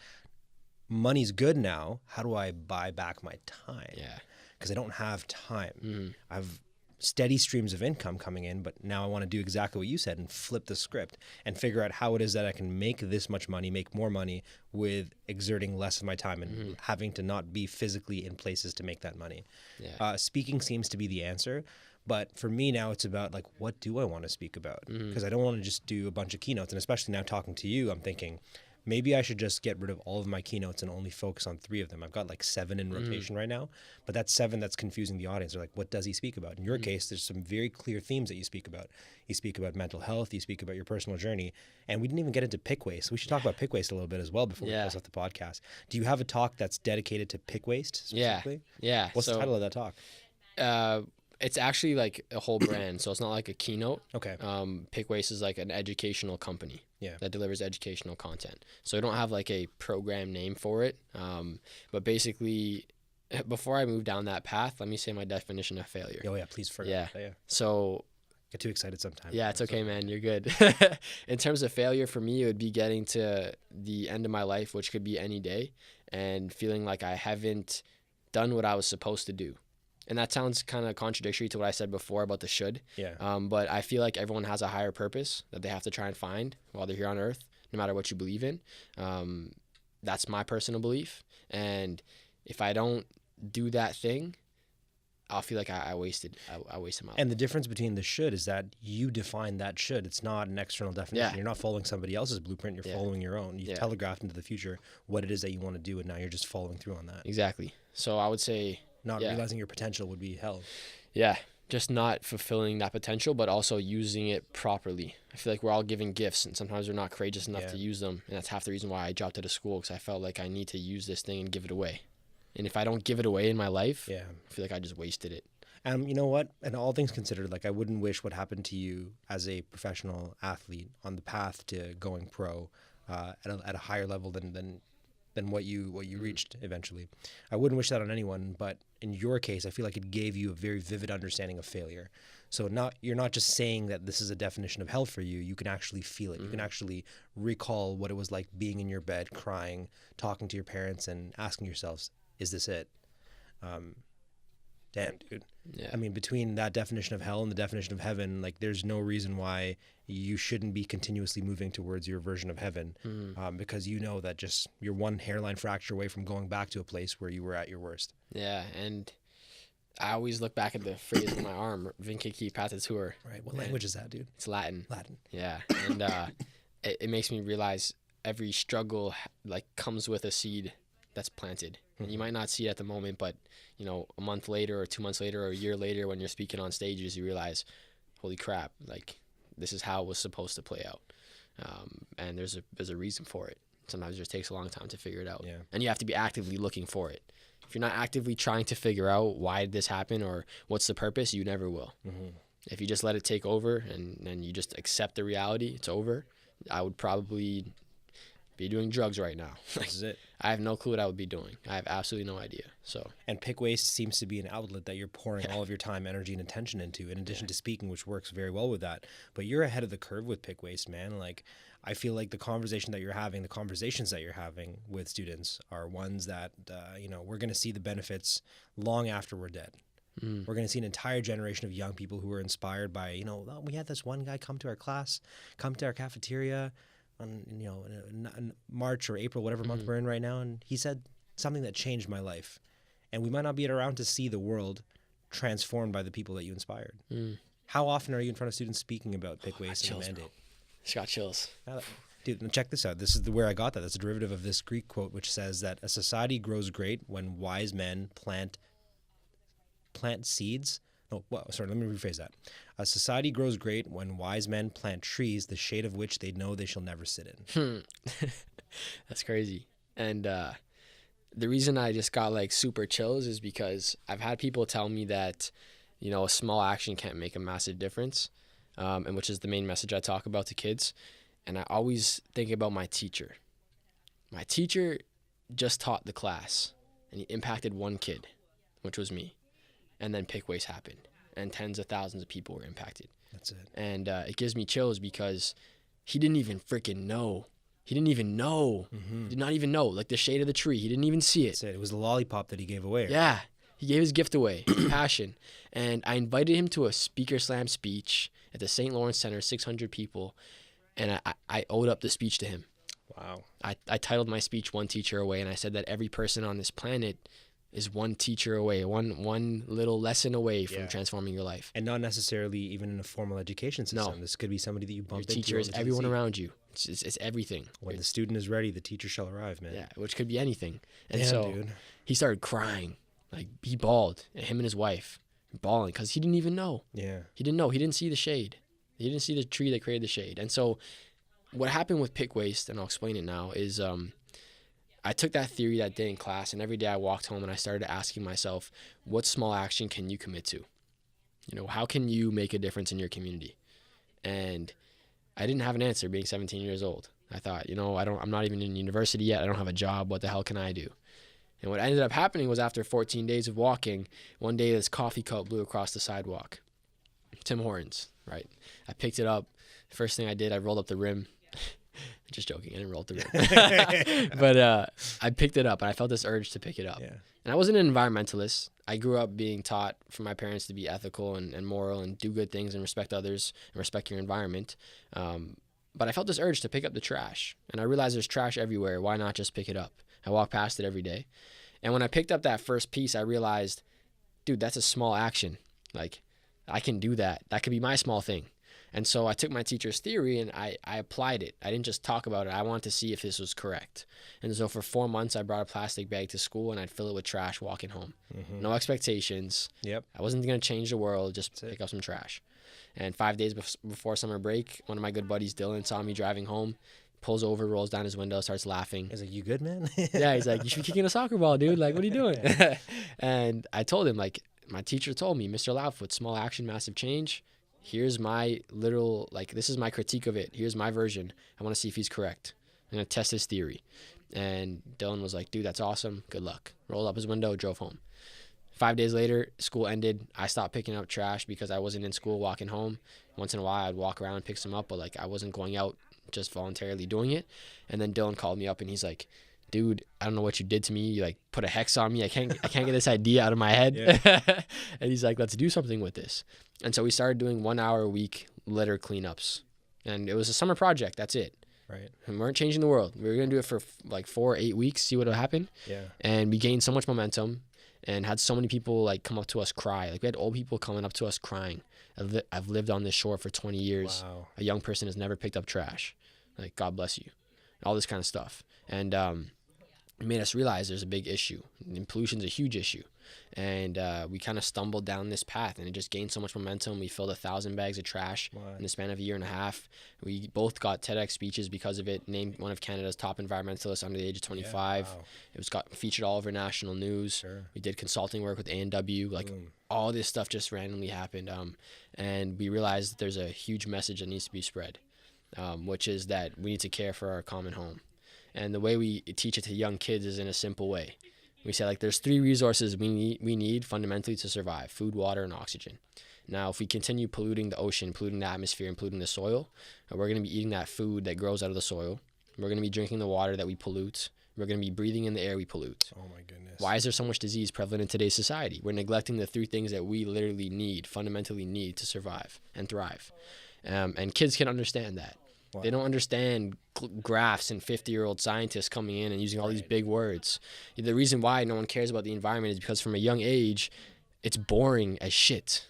money's good now. How do I buy back my time? Yeah. Because I don't have time. I've steady streams of income coming in, but now I want to do exactly what you said and flip the script and figure out how it is that I can make this much money, make more money with exerting less of my time and having to not be physically in places to make that money. Yeah. Speaking seems to be the answer, but for me now it's about like, what do I want to speak about? Because I don't want to just do a bunch of keynotes, and especially now talking to you, I'm thinking maybe I should just get rid of all of my keynotes and only focus on 3 of them. I've got like 7 in rotation right now, but that's 7 that's confusing the audience. They're like, what does he speak about? In your case, there's some very clear themes that you speak about. You speak about mental health, you speak about your personal journey, and we didn't even get into PickWaste. We should talk about PickWaste a little bit as well before we close off the podcast. Do you have a talk that's dedicated to PickWaste specifically? Yeah. What's the title of that talk? It's actually like a whole brand, so it's not like a keynote. Okay. PickWaste is like an educational company that delivers educational content. So I don't have like a program name for it. But basically, before I move down that path, let me say my definition of failure. Oh yeah, please forget. Yeah. Yeah. So get too excited sometimes. Yeah, it's okay, man. You're good. In terms of failure, for me, it would be getting to the end of my life, which could be any day, and feeling like I haven't done what I was supposed to do. And that sounds kind of contradictory to what I said before about the should. Yeah. But I feel like everyone has a higher purpose that they have to try and find while they're here on Earth, no matter what you believe in. That's my personal belief. And if I don't do that thing, I'll feel like I wasted my life. And the difference between the should is that you define that should. It's not an external definition. Yeah. You're not following somebody else's blueprint. You're following your own. You've telegraphed into the future what it is that you want to do, and now you're just following through on that. Exactly. So I would say... Not realizing your potential would be hell. Yeah, just not fulfilling that potential, but also using it properly. I feel like we're all given gifts, and sometimes we're not courageous enough to use them. And that's half the reason why I dropped out of school, because I felt like I need to use this thing and give it away. And if I don't give it away in my life, I feel like I just wasted it. You know what? And all things considered, like, I wouldn't wish what happened to you as a professional athlete on the path to going pro at a higher level than what you reached eventually. I wouldn't wish that on anyone, but in your case, I feel like it gave you a very vivid understanding of failure. So you're not just saying that this is a definition of hell for you. You can actually feel it. You can actually recall what it was like being in your bed, crying, talking to your parents, and asking yourselves, "Is this it?" Damn, dude. Yeah. I mean, between that definition of hell and the definition of heaven, like, there's no reason why you shouldn't be continuously moving towards your version of heaven, because you know that just you're one hairline fracture away from going back to a place where you were at your worst. Yeah, and I always look back at the phrase on my arm, Vinciki Patatur. Right. What language is that, dude? It's Latin. Latin. Yeah, and it makes me realize every struggle like comes with a seed that's planted. And you might not see it at the moment, but a month later or 2 months later or a year later when you're speaking on stages, you realize, holy crap, like, this is how it was supposed to play out. And there's a reason for it. Sometimes it just takes a long time to figure it out. Yeah. And you have to be actively looking for it. If you're not actively trying to figure out why did this happen or what's the purpose, you never will. If you just let it take over and you just accept the reality, it's over, I would probably be doing drugs right now. This is it. I have no clue what I would be doing. I have absolutely no idea. And PickWaste seems to be an outlet that you're pouring all of your time, energy, and attention into, in addition to speaking, which works very well with that. But you're ahead of the curve with PickWaste, man. Like, I feel like the conversations that you're having with students are ones that, we're going to see the benefits long after we're dead. We're going to see an entire generation of young people who are inspired by, we had this one guy come to our class, come to our cafeteria on, in March or April, whatever month we're in right now, and he said something that changed my life. And we might not be around to see the world transformed by the people that you inspired. How often are you in front of students speaking about PickWaste and the mandate? Just got chills. Dude, check this out. This is where I got that. That's a derivative of this Greek quote, which says that a society grows great when wise men plant seeds. Oh, well, sorry, let me rephrase that. A society grows great when wise men plant trees, the shade of which they know they shall never sit in. That's crazy. And the reason I just got like super chills is because I've had people tell me that, a small action can't make a massive difference, and which is the main message I talk about to kids. And I always think about my teacher. My teacher just taught the class, and he impacted one kid, which was me. And then PickWaste happened, and tens of thousands of people were impacted. That's it. And it gives me chills because he didn't even freaking know. He didn't even know. Did not even know. Like the shade of the tree. He didn't even see it. That's it. It was the lollipop that he gave away. Right? Yeah. He gave his gift away. Passion. And I invited him to a speaker slam speech at the St. Lawrence Center, 600 people. And I owed up the speech to him. Wow. I titled my speech One Teacher Away, and I said that every person on this planet is one teacher away, one little lesson away from transforming your life. And not necessarily even in a formal education system. No. This could be somebody that you bump into. Your teacher is everyone around you. It's everything. When the student is ready, the teacher shall arrive, man. Yeah, which could be anything. And damn, so dude. He started crying. Like, he bawled. And him and his wife bawling because he didn't even know. Yeah. He didn't know. He didn't see the shade. He didn't see the tree that created the shade. And so what happened with PickWaste, and I'll explain it now, is I took that theory that day in class, and every day I walked home and I started asking myself, what small action can you commit to? How can you make a difference in your community? And I didn't have an answer being 17 years old. I thought, I'm not even in university yet. I don't have a job. What the hell can I do? And what ended up happening was after 14 days of walking, one day this coffee cup blew across the sidewalk. Tim Hortons, right? I picked it up. First thing I did, I rolled up the rim. Just joking, I didn't roll up the rim. But I picked it up, and I felt this urge to pick it up. Yeah. And I wasn't an environmentalist. I grew up being taught from my parents to be ethical and moral and do good things and respect others and respect your environment. But I felt this urge to pick up the trash. And I realized there's trash everywhere. Why not just pick it up? I walk past it every day. And when I picked up that first piece, I realized, dude, that's a small action. Like, I can do that. That could be my small thing. And so I took my teacher's theory and I applied it. I didn't just talk about it. I wanted to see if this was correct. And so for 4 months, I brought a plastic bag to school and I'd fill it with trash walking home. Mm-hmm. No expectations. Yep. I wasn't going to change the world, just pick up some trash. And 5 days before summer break, one of my good buddies, Dylan, saw me driving home, pulls over, rolls down his window, starts laughing. He's like, you good, man? Yeah, he's like, you should be kicking a soccer ball, dude. Like, what are you doing? And I told him, like, my teacher told me, Mr. Loudfoot, small action, massive change. Here's my literal, like, this is my critique of it. Here's my version. I want to see if he's correct. I'm going to test his theory. And Dylan was like, dude, that's awesome. Good luck. Rolled up his window, drove home. 5 days later, school ended. I stopped picking up trash because I wasn't in school walking home. Once in a while, I'd walk around and pick some up, but, like, I wasn't going out just voluntarily doing it. And then Dylan called me up and he's like, dude, I don't know what you did to me. You, like, put a hex on me. I can't get this idea out of my head. Yeah. And he's like, let's do something with this. And so we started doing 1 hour a week litter cleanups. And it was a summer project. That's it. Right. And we weren't changing the world. We were going to do it for like 4 or 8 weeks, see what would happen. Yeah. And we gained so much momentum and had so many people like come up to us cry. Like we had old people coming up to us crying. I've lived on this shore for 20 years. Wow. A young person has never picked up trash. Like, God bless you. All this kind of stuff. And it made us realize there's a big issue. And pollution's a huge issue. And we kind of stumbled down this path, and it just gained so much momentum. We filled 1,000 bags of trash in the span of a year and a half. We both got TEDx speeches because of it, named one of Canada's top environmentalists under the age of 25. Yeah, wow. It got featured all over national news. Sure. We did consulting work with A&W. Like, all this stuff just randomly happened. And we realized that there's a huge message that needs to be spread, which is that we need to care for our common home. And the way we teach it to young kids is in a simple way. We say, like, there's 3 resources we need fundamentally to survive: food, water, and oxygen. Now, if we continue polluting the ocean, polluting the atmosphere, and polluting the soil, we're going to be eating that food that grows out of the soil. We're going to be drinking the water that we pollute. We're going to be breathing in the air we pollute. Oh, my goodness. Why is there so much disease prevalent in today's society? We're neglecting the 3 things that we literally need, fundamentally need to survive and thrive. And kids can understand that. Wow. They don't understand graphs and 50-year-old scientists coming in and using all these big words. The reason why no one cares about the environment is because from a young age, it's boring as shit.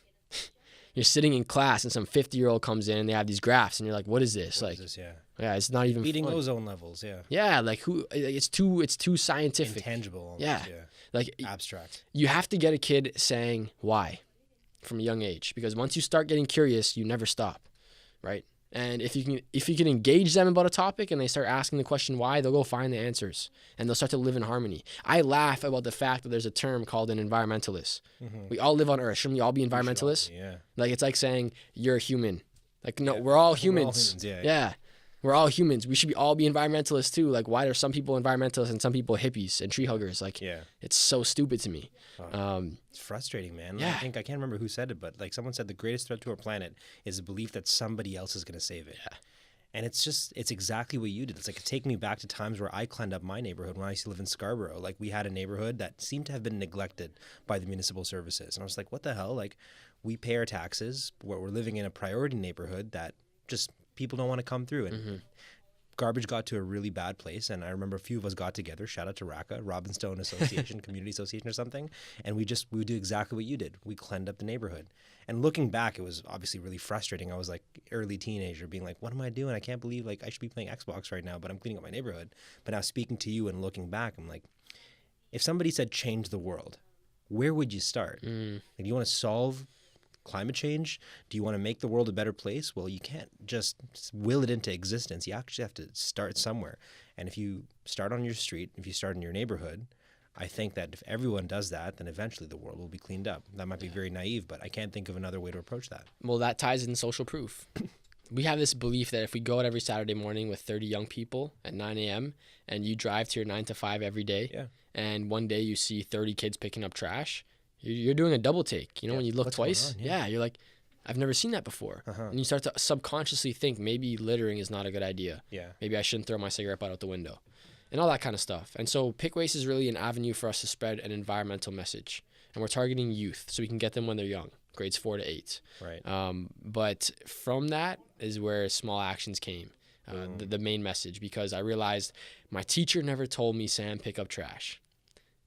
You're sitting in class and some 50-year-old comes in and they have these graphs and you're like, what is this? What is this? Yeah, it's not even beating fun. Ozone levels. Yeah. Yeah, like it's too scientific. Intangible. Almost, yeah. Like abstract. You have to get a kid saying why from a young age, because once you start getting curious, you never stop, right? And if you can engage them about a topic and they start asking the question why, they'll go find the answers and they'll start to live in harmony. I laugh about the fact that there's a term called an environmentalist. Mm-hmm. We all live on Earth. Shouldn't we all be environmentalists? Yeah. Like, it's like saying you're a human. Like, no, we're all humans. Yeah. We're all humans. We should all be environmentalists too. Like, why are some people environmentalists and some people hippies and tree huggers? Like, it's so stupid to me. It's frustrating, man. Yeah. I can't remember who said it, but like someone said the greatest threat to our planet is the belief that somebody else is going to save it. Yeah. And it's exactly what you did. It's like, take me back to times where I cleaned up my neighborhood when I used to live in Scarborough. Like, we had a neighborhood that seemed to have been neglected by the municipal services. And I was like, what the hell? Like, we pay our taxes. We're living in a priority neighborhood that just people don't want to come through. And garbage got to a really bad place, and I remember a few of us got together, shout out to RACA, Robinstone Association, Community Association or something, and we would do exactly what you did. We cleaned up the neighborhood. And looking back, it was obviously really frustrating. I was like early teenager being like, what am I doing? I can't believe, like, I should be playing Xbox right now, but I'm cleaning up my neighborhood. But now speaking to you and looking back, I'm like, if somebody said change the world, where would you start? Like, do you want to solve climate change? Do you want to make the world a better place? Well, you can't just will it into existence. You actually have to start somewhere. And if you start on your street, if you start in your neighborhood, I think that if everyone does that, then eventually the world will be cleaned up. That might be very naive, but I can't think of another way to approach that. Well, that ties in social proof. We have this belief that if we go out every Saturday morning with 30 young people at 9 a.m. and you drive to your 9 to 5 every day, and one day you see 30 kids picking up trash, you're doing a double take. You know, when you look twice, you're like, I've never seen that before. Uh-huh. And you start to subconsciously think maybe littering is not a good idea. Yeah. Maybe I shouldn't throw my cigarette butt out the window and all that kind of stuff. And so PickWaste is really an avenue for us to spread an environmental message. And we're targeting youth so we can get them when they're young, grades 4 to 8. Right. But from that is where small actions came, the main message, because I realized my teacher never told me, Sam, pick up trash.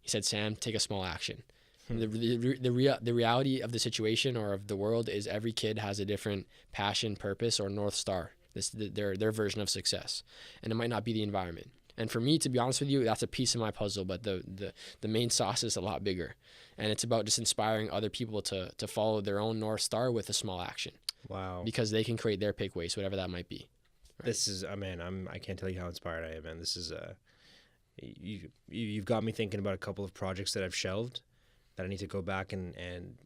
He said, Sam, take a small action. The reality of the situation or of the world is every kid has a different passion, purpose, or North Star. Their version of success. And it might not be the environment. And for me, to be honest with you, that's a piece of my puzzle, but the main sauce is a lot bigger. And it's about just inspiring other people to follow their own North Star with a small action. Wow. Because they can create their PickWaste, whatever that might be. Right? This is, man, I can't tell you how inspired I am, man. This is, you've got me thinking about a couple of projects that I've shelved that I need to go back and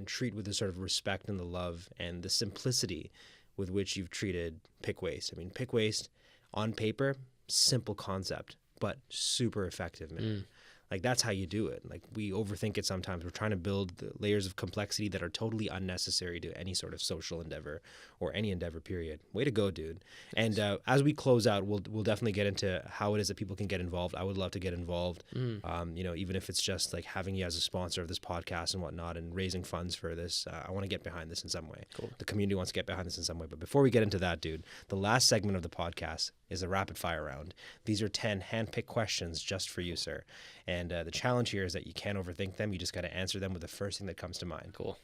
treat with the sort of respect and the love and the simplicity with which you've treated PickWaste. I mean, PickWaste on paper, simple concept, but super effective, man. Like, that's how you do it. Like, we overthink it sometimes. We're trying to build the layers of complexity that are totally unnecessary to any sort of social endeavor or any endeavor, period. Way to go, dude. And as we close out, we'll definitely get into how it is that people can get involved. I would love to get involved, even if it's just like having you as a sponsor of this podcast and whatnot and raising funds for this. I want to get behind this in some way. Cool. The community wants to get behind this in some way. But before we get into that, dude, the last segment of the podcast is a rapid fire round. These are 10 hand-picked questions just for you, sir. And the challenge here is that you can't overthink them. You just got to answer them with the first thing that comes to mind. Cool.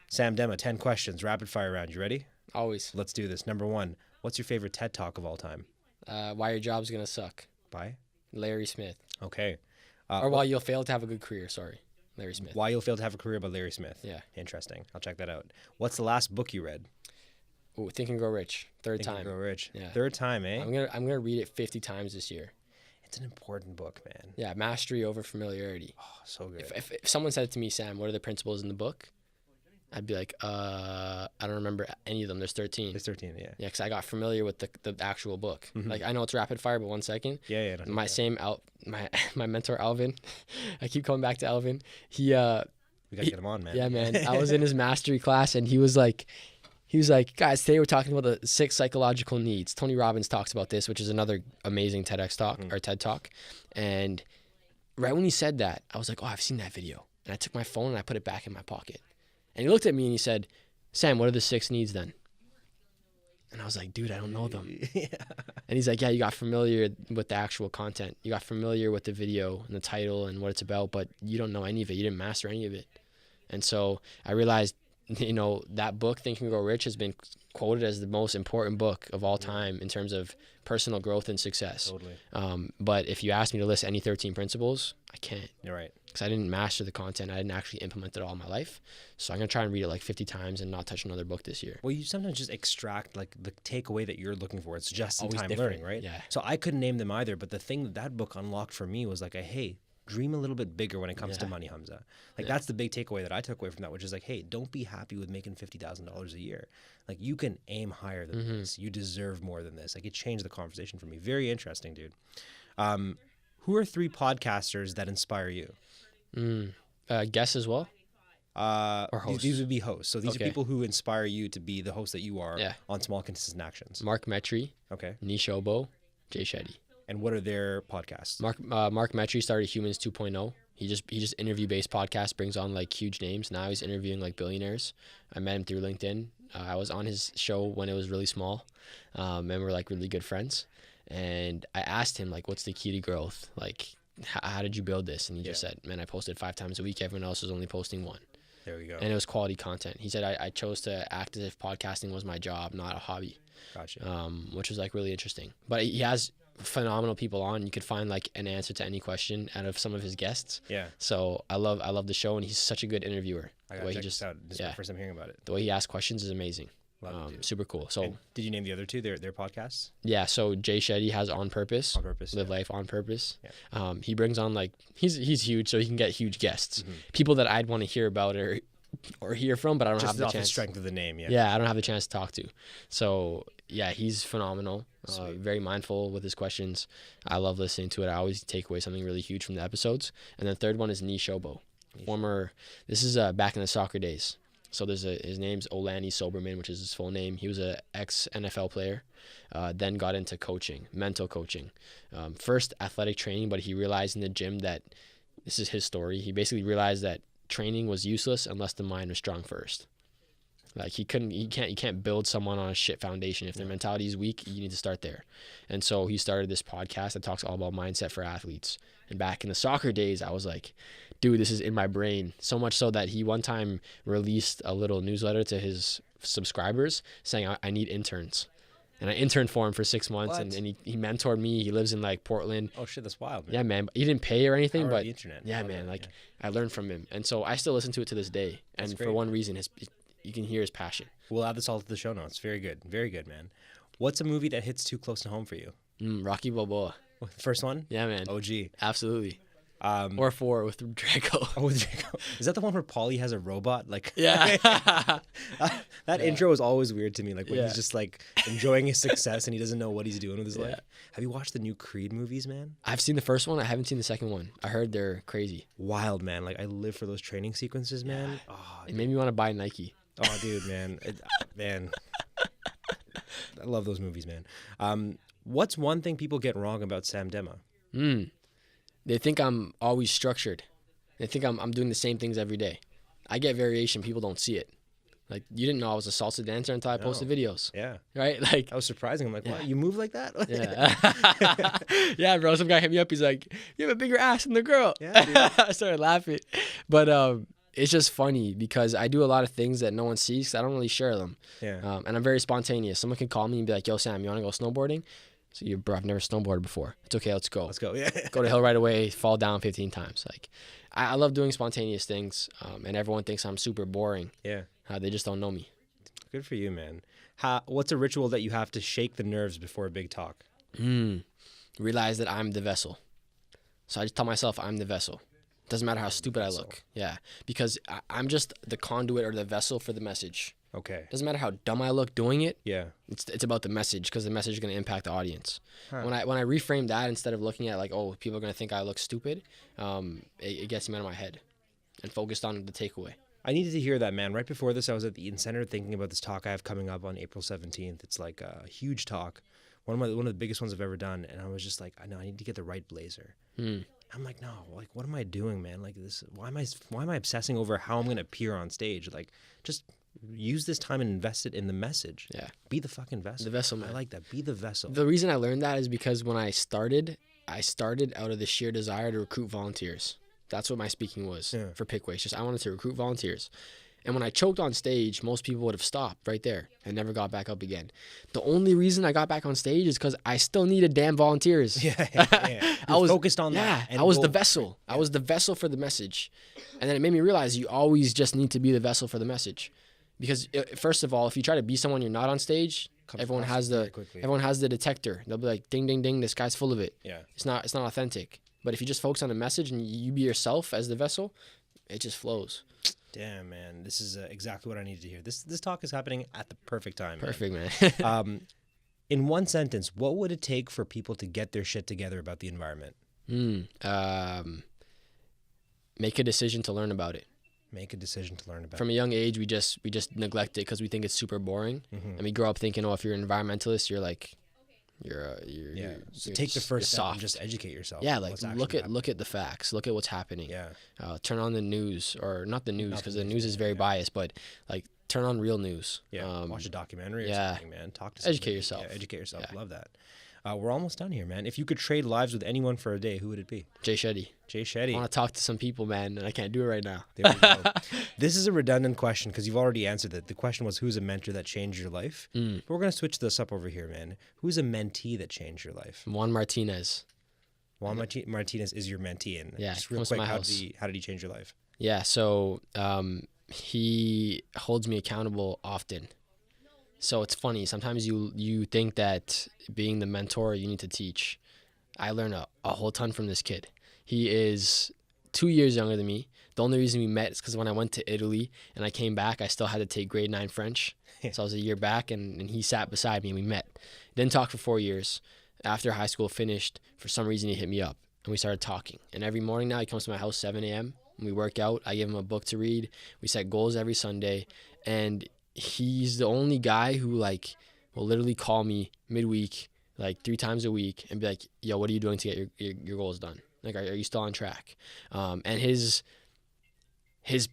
Sam, Demma, 10 questions, rapid fire round. You ready? Always. Let's do this. Number 1, what's your favorite TED Talk of all time? Why Your Job's Gonna Suck. By? Larry Smith. Okay. Or Why You'll Fail to Have a Good Career. Sorry. Larry Smith. Why You'll Fail to Have a Career by Larry Smith. Yeah. Interesting. I'll check that out. What's the last book you read? Ooh, Think and Grow Rich. Third Think time. and Grow Rich. Yeah. Third time, eh? I'm gonna read it 50 times this year. It's an important book, man. Yeah, mastery over familiarity. Oh, so good. If someone said to me, Sam, what are the principles in the book? I'd be like, I don't remember any of them. There's 13. There's 13, yeah. Yeah, because I got familiar with the actual book. Like, I know it's rapid fire, but 1 second. Yeah. My mentor, Alvin, I keep coming back to Alvin. We got to get him on, man. Yeah, man. I was in his mastery class, and he was like, guys, today we're talking about the 6 psychological needs. Tony Robbins talks about this, which is another amazing TEDx talk or TED talk. And right when he said that, I was like, oh, I've seen that video. And I took my phone and I put it back in my pocket. And he looked at me and he said, Sam, what are the 6 needs then? And I was like, dude, I don't know them. Yeah. And he's like, yeah, you got familiar with the actual content. You got familiar with the video and the title and what it's about, but you don't know any of it. You didn't master any of it. And so I realized, that book, Think and Grow Rich, has been quoted as the most important book of all time in terms of personal growth and success. Totally. But if you ask me to list any 13 principles, I can't. You're right. Because I didn't master the content. I didn't actually implement it all in my life. So I'm going to try and read it like 50 times and not touch another book this year. Well, you sometimes just extract like the takeaway that you're looking for. It's just in time different. learning, right? Yeah. So I couldn't name them either, but the thing that book unlocked for me was like, hey, dream a little bit bigger when it comes to money, Hamza. Like, that's the big takeaway that I took away from that, which is like, hey, don't be happy with making $50,000 a year. Like, you can aim higher than this. You deserve more than this. Like, it changed the conversation for me. Very interesting, dude. Who are 3 podcasters that inspire you? Guests as well? Or hosts? These would be hosts. So these are people who inspire you to be the host that you are on Small Consistent Actions. Mark Metry. Okay. Nish Obo. Jay Shetty. And what are their podcasts? Mark Metry started Humans 2.0. He just interview-based podcast, brings on like huge names. Now he's interviewing like billionaires. I met him through LinkedIn. I was on his show when it was really small, and we're like really good friends. And I asked him like, what's the key to growth? Like, how did you build this? And he just said, man, I posted 5 times a week. Everyone else was only posting 1. There we go. And it was quality content. He said, I chose to act as if podcasting was my job, not a hobby. Gotcha. Which was like really interesting. But he has phenomenal people on. You could find like an answer to any question out of some of his guests. Yeah. So I love the show, and he's such a good interviewer. I gotta check this out. This is my first time hearing about it. The way he asks questions is amazing. Love it, super cool. So, and did you name the other 2 their podcasts? Yeah. So Jay Shetty has On Purpose. Live Life on Purpose. Yeah. He brings on like he's huge, so he can get huge guests, people that I'd want to hear about or hear from, but I don't have the chance. Just off the strength of the name, Yeah, I don't have the chance to talk to. So yeah, he's phenomenal. Very mindful with his questions. I love listening to it. I always take away something really huge from the episodes. And then third one is Nish Obo. This is back in the soccer days. So his name's Olani Soberman, which is his full name. He was a ex-NFL player, then got into coaching, mental coaching. First athletic training, but he realized in the gym that, this is his story, he basically realized that training was useless unless the mind was strong first. Like you can't build someone on a shit foundation. If their mentality is weak, you need to start there. And so he started this podcast that talks all about mindset for athletes. And back in the soccer days, I was like, dude, this is in my brain. So much so that he one time released a little newsletter to his subscribers saying, I need interns. And I interned for him for 6 months, and he mentored me. He lives in like Portland. Oh shit, that's wild, man. Yeah, man. He didn't pay or anything, Power but of the internet. yeah, man. Like I learned from him, and so I still listen to it to this day. And for one reason, you can hear his passion. We'll add this all to the show notes. Very good, man. What's a movie that hits too close to home for you? Rocky Balboa. First one? Yeah, man. OG. Absolutely. Or 4 with Draco. Oh, with Draco. Is that the one where Paulie has a robot? Like, yeah. that intro is always weird to me. Like when he's just like enjoying his success and he doesn't know what he's doing with his life. Have you watched the new Creed movies, man? I've seen the first one. I haven't seen the second one. I heard they're crazy. Wild, man. Like I live for those training sequences, man. Yeah. Oh, it made me want to buy Nike. Oh, dude, man. Man. I love those movies, man. What's one thing people get wrong about Sam Demma? They think I'm always structured. They think I'm doing the same things every day. I get variation. People don't see it. Like, you didn't know I was a salsa dancer until I posted videos. Yeah. Right? Like, that was surprising. I'm like, what? You move like that? Yeah. Yeah, bro. Some guy hit me up. He's like, you have a bigger ass than the girl. Yeah, dude. I started laughing. But it's just funny because I do a lot of things that no one sees because I don't really share them. Yeah. And I'm very spontaneous. Someone can call me and be like, yo, Sam, you want to go snowboarding? So bro, I've never snowboarded before. It's okay, let's go. Let's go, yeah. Go to the hill right away, fall down 15 times. Like, I love doing spontaneous things, and everyone thinks I'm super boring. Yeah. They just don't know me. Good for you, man. What's a ritual that you have to shake the nerves before a big talk? Realize that I'm the vessel. So I just tell myself I'm the vessel. Doesn't matter how stupid I look. Yeah, because I'm just the conduit or the vessel for the message. Okay. Doesn't matter how dumb I look doing it. Yeah. It's about the message because the message is going to impact the audience. Huh. When I reframe that instead of looking at like, oh, people are going to think I look stupid, it gets me out of my head and focused on the takeaway. I needed to hear that, man. Right before this, I was at the Eaton Center thinking about this talk I have coming up on April 17th. It's like a huge talk, one of the biggest ones I've ever done, and I was just like, I know I need to get the right blazer. I'm like, no, like, what am I doing, man? Like this, why am I obsessing over how I'm going to appear on stage? Like, just use this time and invest it in the message. Yeah. Be the fucking vessel. The vessel, man. I like that. Be the vessel. The reason I learned that is because when I started out of the sheer desire to recruit volunteers. That's what my speaking was for PickWaste. Just I wanted to recruit volunteers. And when I choked on stage, most people would have stopped right there and never got back up again. The only reason I got back on stage is because I still needed damn volunteers. Yeah. I was focused on that. Yeah, I was the vessel. I was the vessel for the message. And then it made me realize you always just need to be the vessel for the message. Because first of all, if you try to be someone you're not on stage, everyone has the detector. They'll be like, ding, ding, ding, this guy's full of it. Yeah. It's not authentic. But if you just focus on the message and you be yourself as the vessel, it just flows. Damn, man. This is exactly what I needed to hear. This talk is happening at the perfect time. Perfect, man. In one sentence, what would it take for people to get their shit together about the environment? Make a decision to learn about it. Make a decision to learn about it. From a young age, we just neglect it because we think it's super boring. And we grow up thinking, oh, if you're an environmentalist, you're like... So take the first step and just educate yourself. Yeah, like look at the facts. Look at what's happening. Yeah. Turn on the news, or not the news because the news is very biased, but like turn on real news. Yeah. Watch a documentary or something, man. Talk to educate yourself. Yeah, educate yourself. Yeah. Love that. We're almost done here, man. If you could trade lives with anyone for a day, who would it be? Jay Shetty. Jay Shetty. I want to talk to some people, man, and I can't do it right now. There we go. This is a redundant question because you've already answered it. The question was, who's a mentor that changed your life? But we're going to switch this up over here, man. Who's a mentee that changed your life? Juan Martinez. Juan Martinez is your mentee. And just real comes quick, to my how house. did he change your life? Yeah, so he holds me accountable often. So it's funny. Sometimes you think that being the mentor, you need to teach. I learned a whole ton from this kid. He is 2 years younger than me. The only reason we met is because when I went to Italy and I came back, I still had to take grade 9 French. So I was a year back, and he sat beside me and we met. Didn't talk for 4 years. After high school finished, for some reason he hit me up and we started talking. And every morning now he comes to my house 7 a.m., We work out. I give him a book to read. We set goals every Sunday. And he's the only guy who, like, will literally call me midweek, like 3 times a week, and be like, yo, what are you doing to get your goals done? Like, are you still on track? And his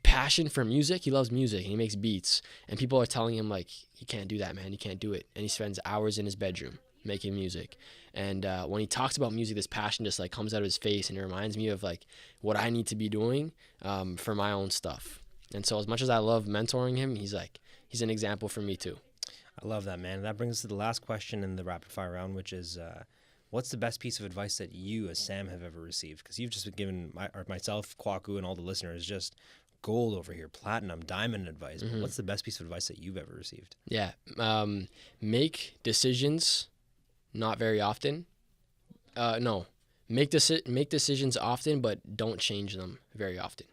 passion for music, he loves music, and he makes beats. And people are telling him, like, you can't do that, man. You can't do it. And he spends hours in his bedroom making music. And when he talks about music, this passion just, like, comes out of his face, and it reminds me of, like, what I need to be doing for my own stuff. And so as much as I love mentoring him, he's an example for me too. I love that, man. That brings us to the last question in the rapid fire round, which is, what's the best piece of advice that you as Sam have ever received? Because you've just been giving myself, Kwaku, and all the listeners just gold over here, platinum, diamond advice. But what's the best piece of advice that you've ever received? Yeah. Make decisions not very often. Make decisions often, but don't change them very often.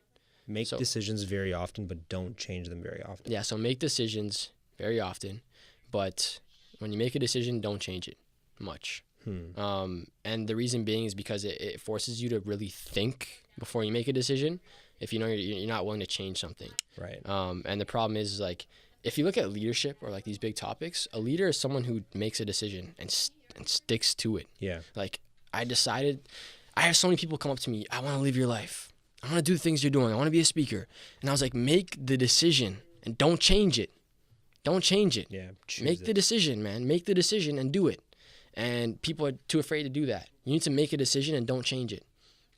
Make decisions very often, but don't change them very often. Yeah, so make decisions very often, but when you make a decision, don't change it much. And the reason being is because it forces you to really think before you make a decision. If you know you're not willing to change something, right? And the problem is, like, if you look at leadership or like these big topics, a leader is someone who makes a decision and sticks to it. Yeah. Like, I have so many people come up to me. I want to live your life. I want to do the things you're doing. I want to be a speaker. And I was like, make the decision and don't change it. Don't change it. Yeah. Make the decision, man. Make the decision and do it. And people are too afraid to do that. You need to make a decision and don't change it.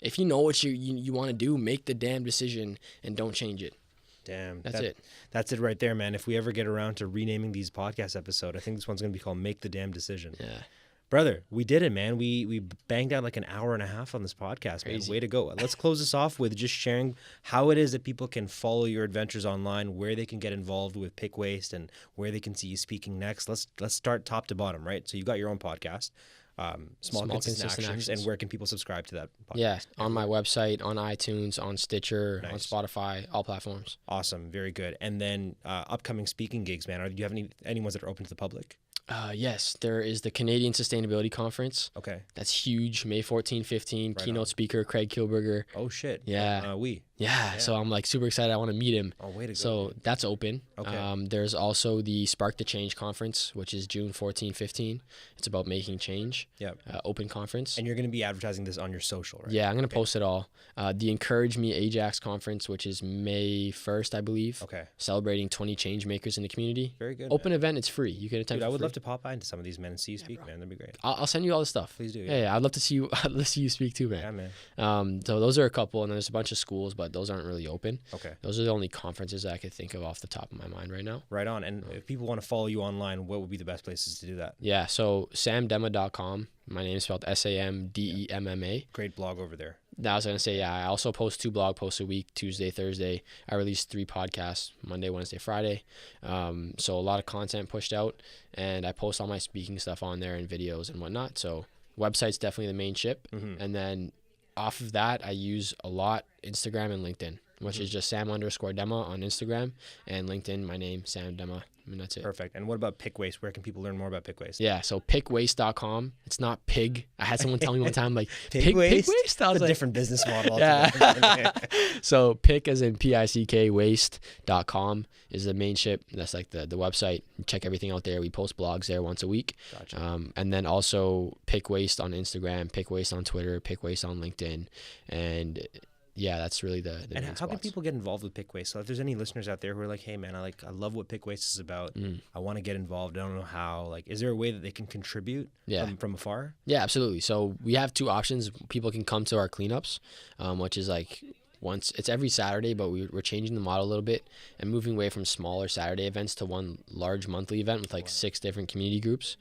If you know what you want to do, make the damn decision and don't change it. Damn. That's it. That's it right there, man. If we ever get around to renaming these podcast episodes, I think this one's going to be called Make the Damn Decision. Yeah. Brother, we did it, man. We banged out like an hour and a half on this podcast, man. Crazy. Way to go. Let's close this off with just sharing how it is that people can follow your adventures online, where they can get involved with PickWaste, and where they can see you speaking next. Let's start top to bottom, right? So you've got your own podcast, Small Consistent Actions, and where can people subscribe to that podcast? Yeah, on my website, on iTunes, on Stitcher, Nice. on Spotify, all platforms. Awesome. Very good. And then upcoming speaking gigs, man. Do you have any ones that are open to the public? Yes, there is the Canadian Sustainability Conference. Okay. That's huge. May 14, 15. Right Keynote on. speaker, Craig Kilberger. Oh, shit. Yeah. Yeah. So I'm like super excited. I want to meet him. Oh, way to go. So dude. that's open. Okay. There's also the Spark the Change Conference, which is June 14, 15. It's about making change. Yep. Open conference. And you're going to be advertising this on your social, right? Yeah, I'm going to post it all. The Encourage Me Ajax Conference, which is May 1st, I believe. Okay. Celebrating 20 change makers in the community. Very good. Open event. It's free. You can attend. Dude, I would free. love to pop by into some of these men and see you speak, man. That'd be great. I'll send you all the stuff. Please do. Yeah, I'd love to see you. I'd love to see you speak too, man. Yeah, man. So those are a couple, and then there's a bunch of schools, but those aren't really open. Okay. Those are the only conferences that I could think of off the top of my mind right now. Right on. And if people want to follow you online, what would be the best places to do that? Yeah, so samdemma.com. My name is spelled SAMDEMMA. Great blog over there. I was going to say, yeah, I also post 2 blog posts a week, Tuesday, Thursday. I release 3 podcasts, Monday, Wednesday, Friday. So a lot of content pushed out, and I post all my speaking stuff on there and videos and whatnot. So website's definitely the main ship. Mm-hmm. And then off of that, I use a lot Instagram and LinkedIn, which is just Sam_Demma on Instagram, and LinkedIn, my name, Sam Demma. I mean, that's it. Perfect. And what about PickWaste? Where can people learn more about PickWaste? Yeah, so pickwaste.com. It's not pig. I had someone telling me one time, like, PickWaste? PickWaste? I was It's a like, different business model. yeah. So pick as in PICK waste.com is the main ship. That's like the website. Check everything out there. We post blogs there once a week. Gotcha. And then also PickWaste on Instagram, PickWaste on Twitter, PickWaste on LinkedIn. And yeah, that's really the And main how can spots. people get involved with PickWaste? So if there's any listeners out there who are like, hey man, I love what PickWaste is about. I want to get involved. I don't know how. Like, is there a way that they can contribute from afar? Yeah, absolutely. So we have 2 options. People can come to our cleanups, which is like it's every Saturday, but we're changing the model a little bit and moving away from smaller Saturday events to one large monthly event with like 6 different community groups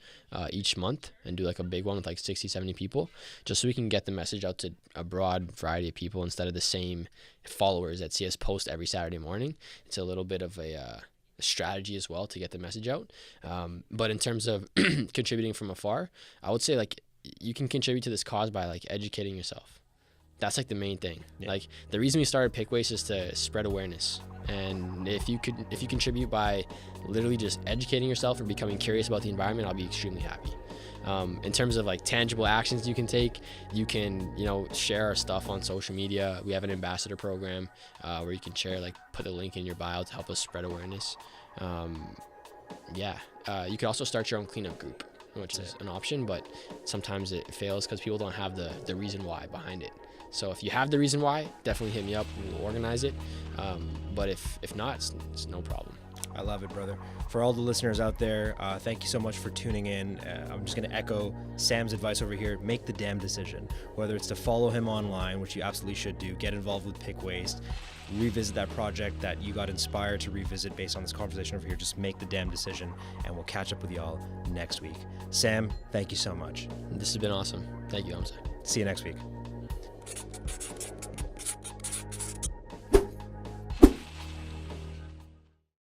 each month, and do like a big one with like 60, 70 people, just so we can get the message out to a broad variety of people instead of the same followers that see us post every Saturday morning. It's a little bit of a strategy as well to get the message out. But in terms of contributing from afar, I would say like you can contribute to this cause by like educating yourself. That's like the main thing. Yeah. Like the reason we started PickWaste is to spread awareness. And if you contribute by literally just educating yourself or becoming curious about the environment, I'll be extremely happy. In terms of like tangible actions you can share our stuff on social media. We have an ambassador program where you can share, like put a link in your bio to help us spread awareness. You could also start your own cleanup group, which is an option, but sometimes it fails because people don't have the reason why behind it. So if you have the reason why, definitely hit me up. We'll organize it. But if not, it's no problem. I love it, brother. For all the listeners out there, thank you so much for tuning in. I'm just going to echo Sam's advice over here. Make the damn decision. Whether it's to follow him online, which you absolutely should do, get involved with PickWaste, revisit that project that you got inspired to revisit based on this conversation over here. Just make the damn decision, and we'll catch up with y'all next week. Sam, thank you so much. This has been awesome. Thank you, Hamza. See you next week.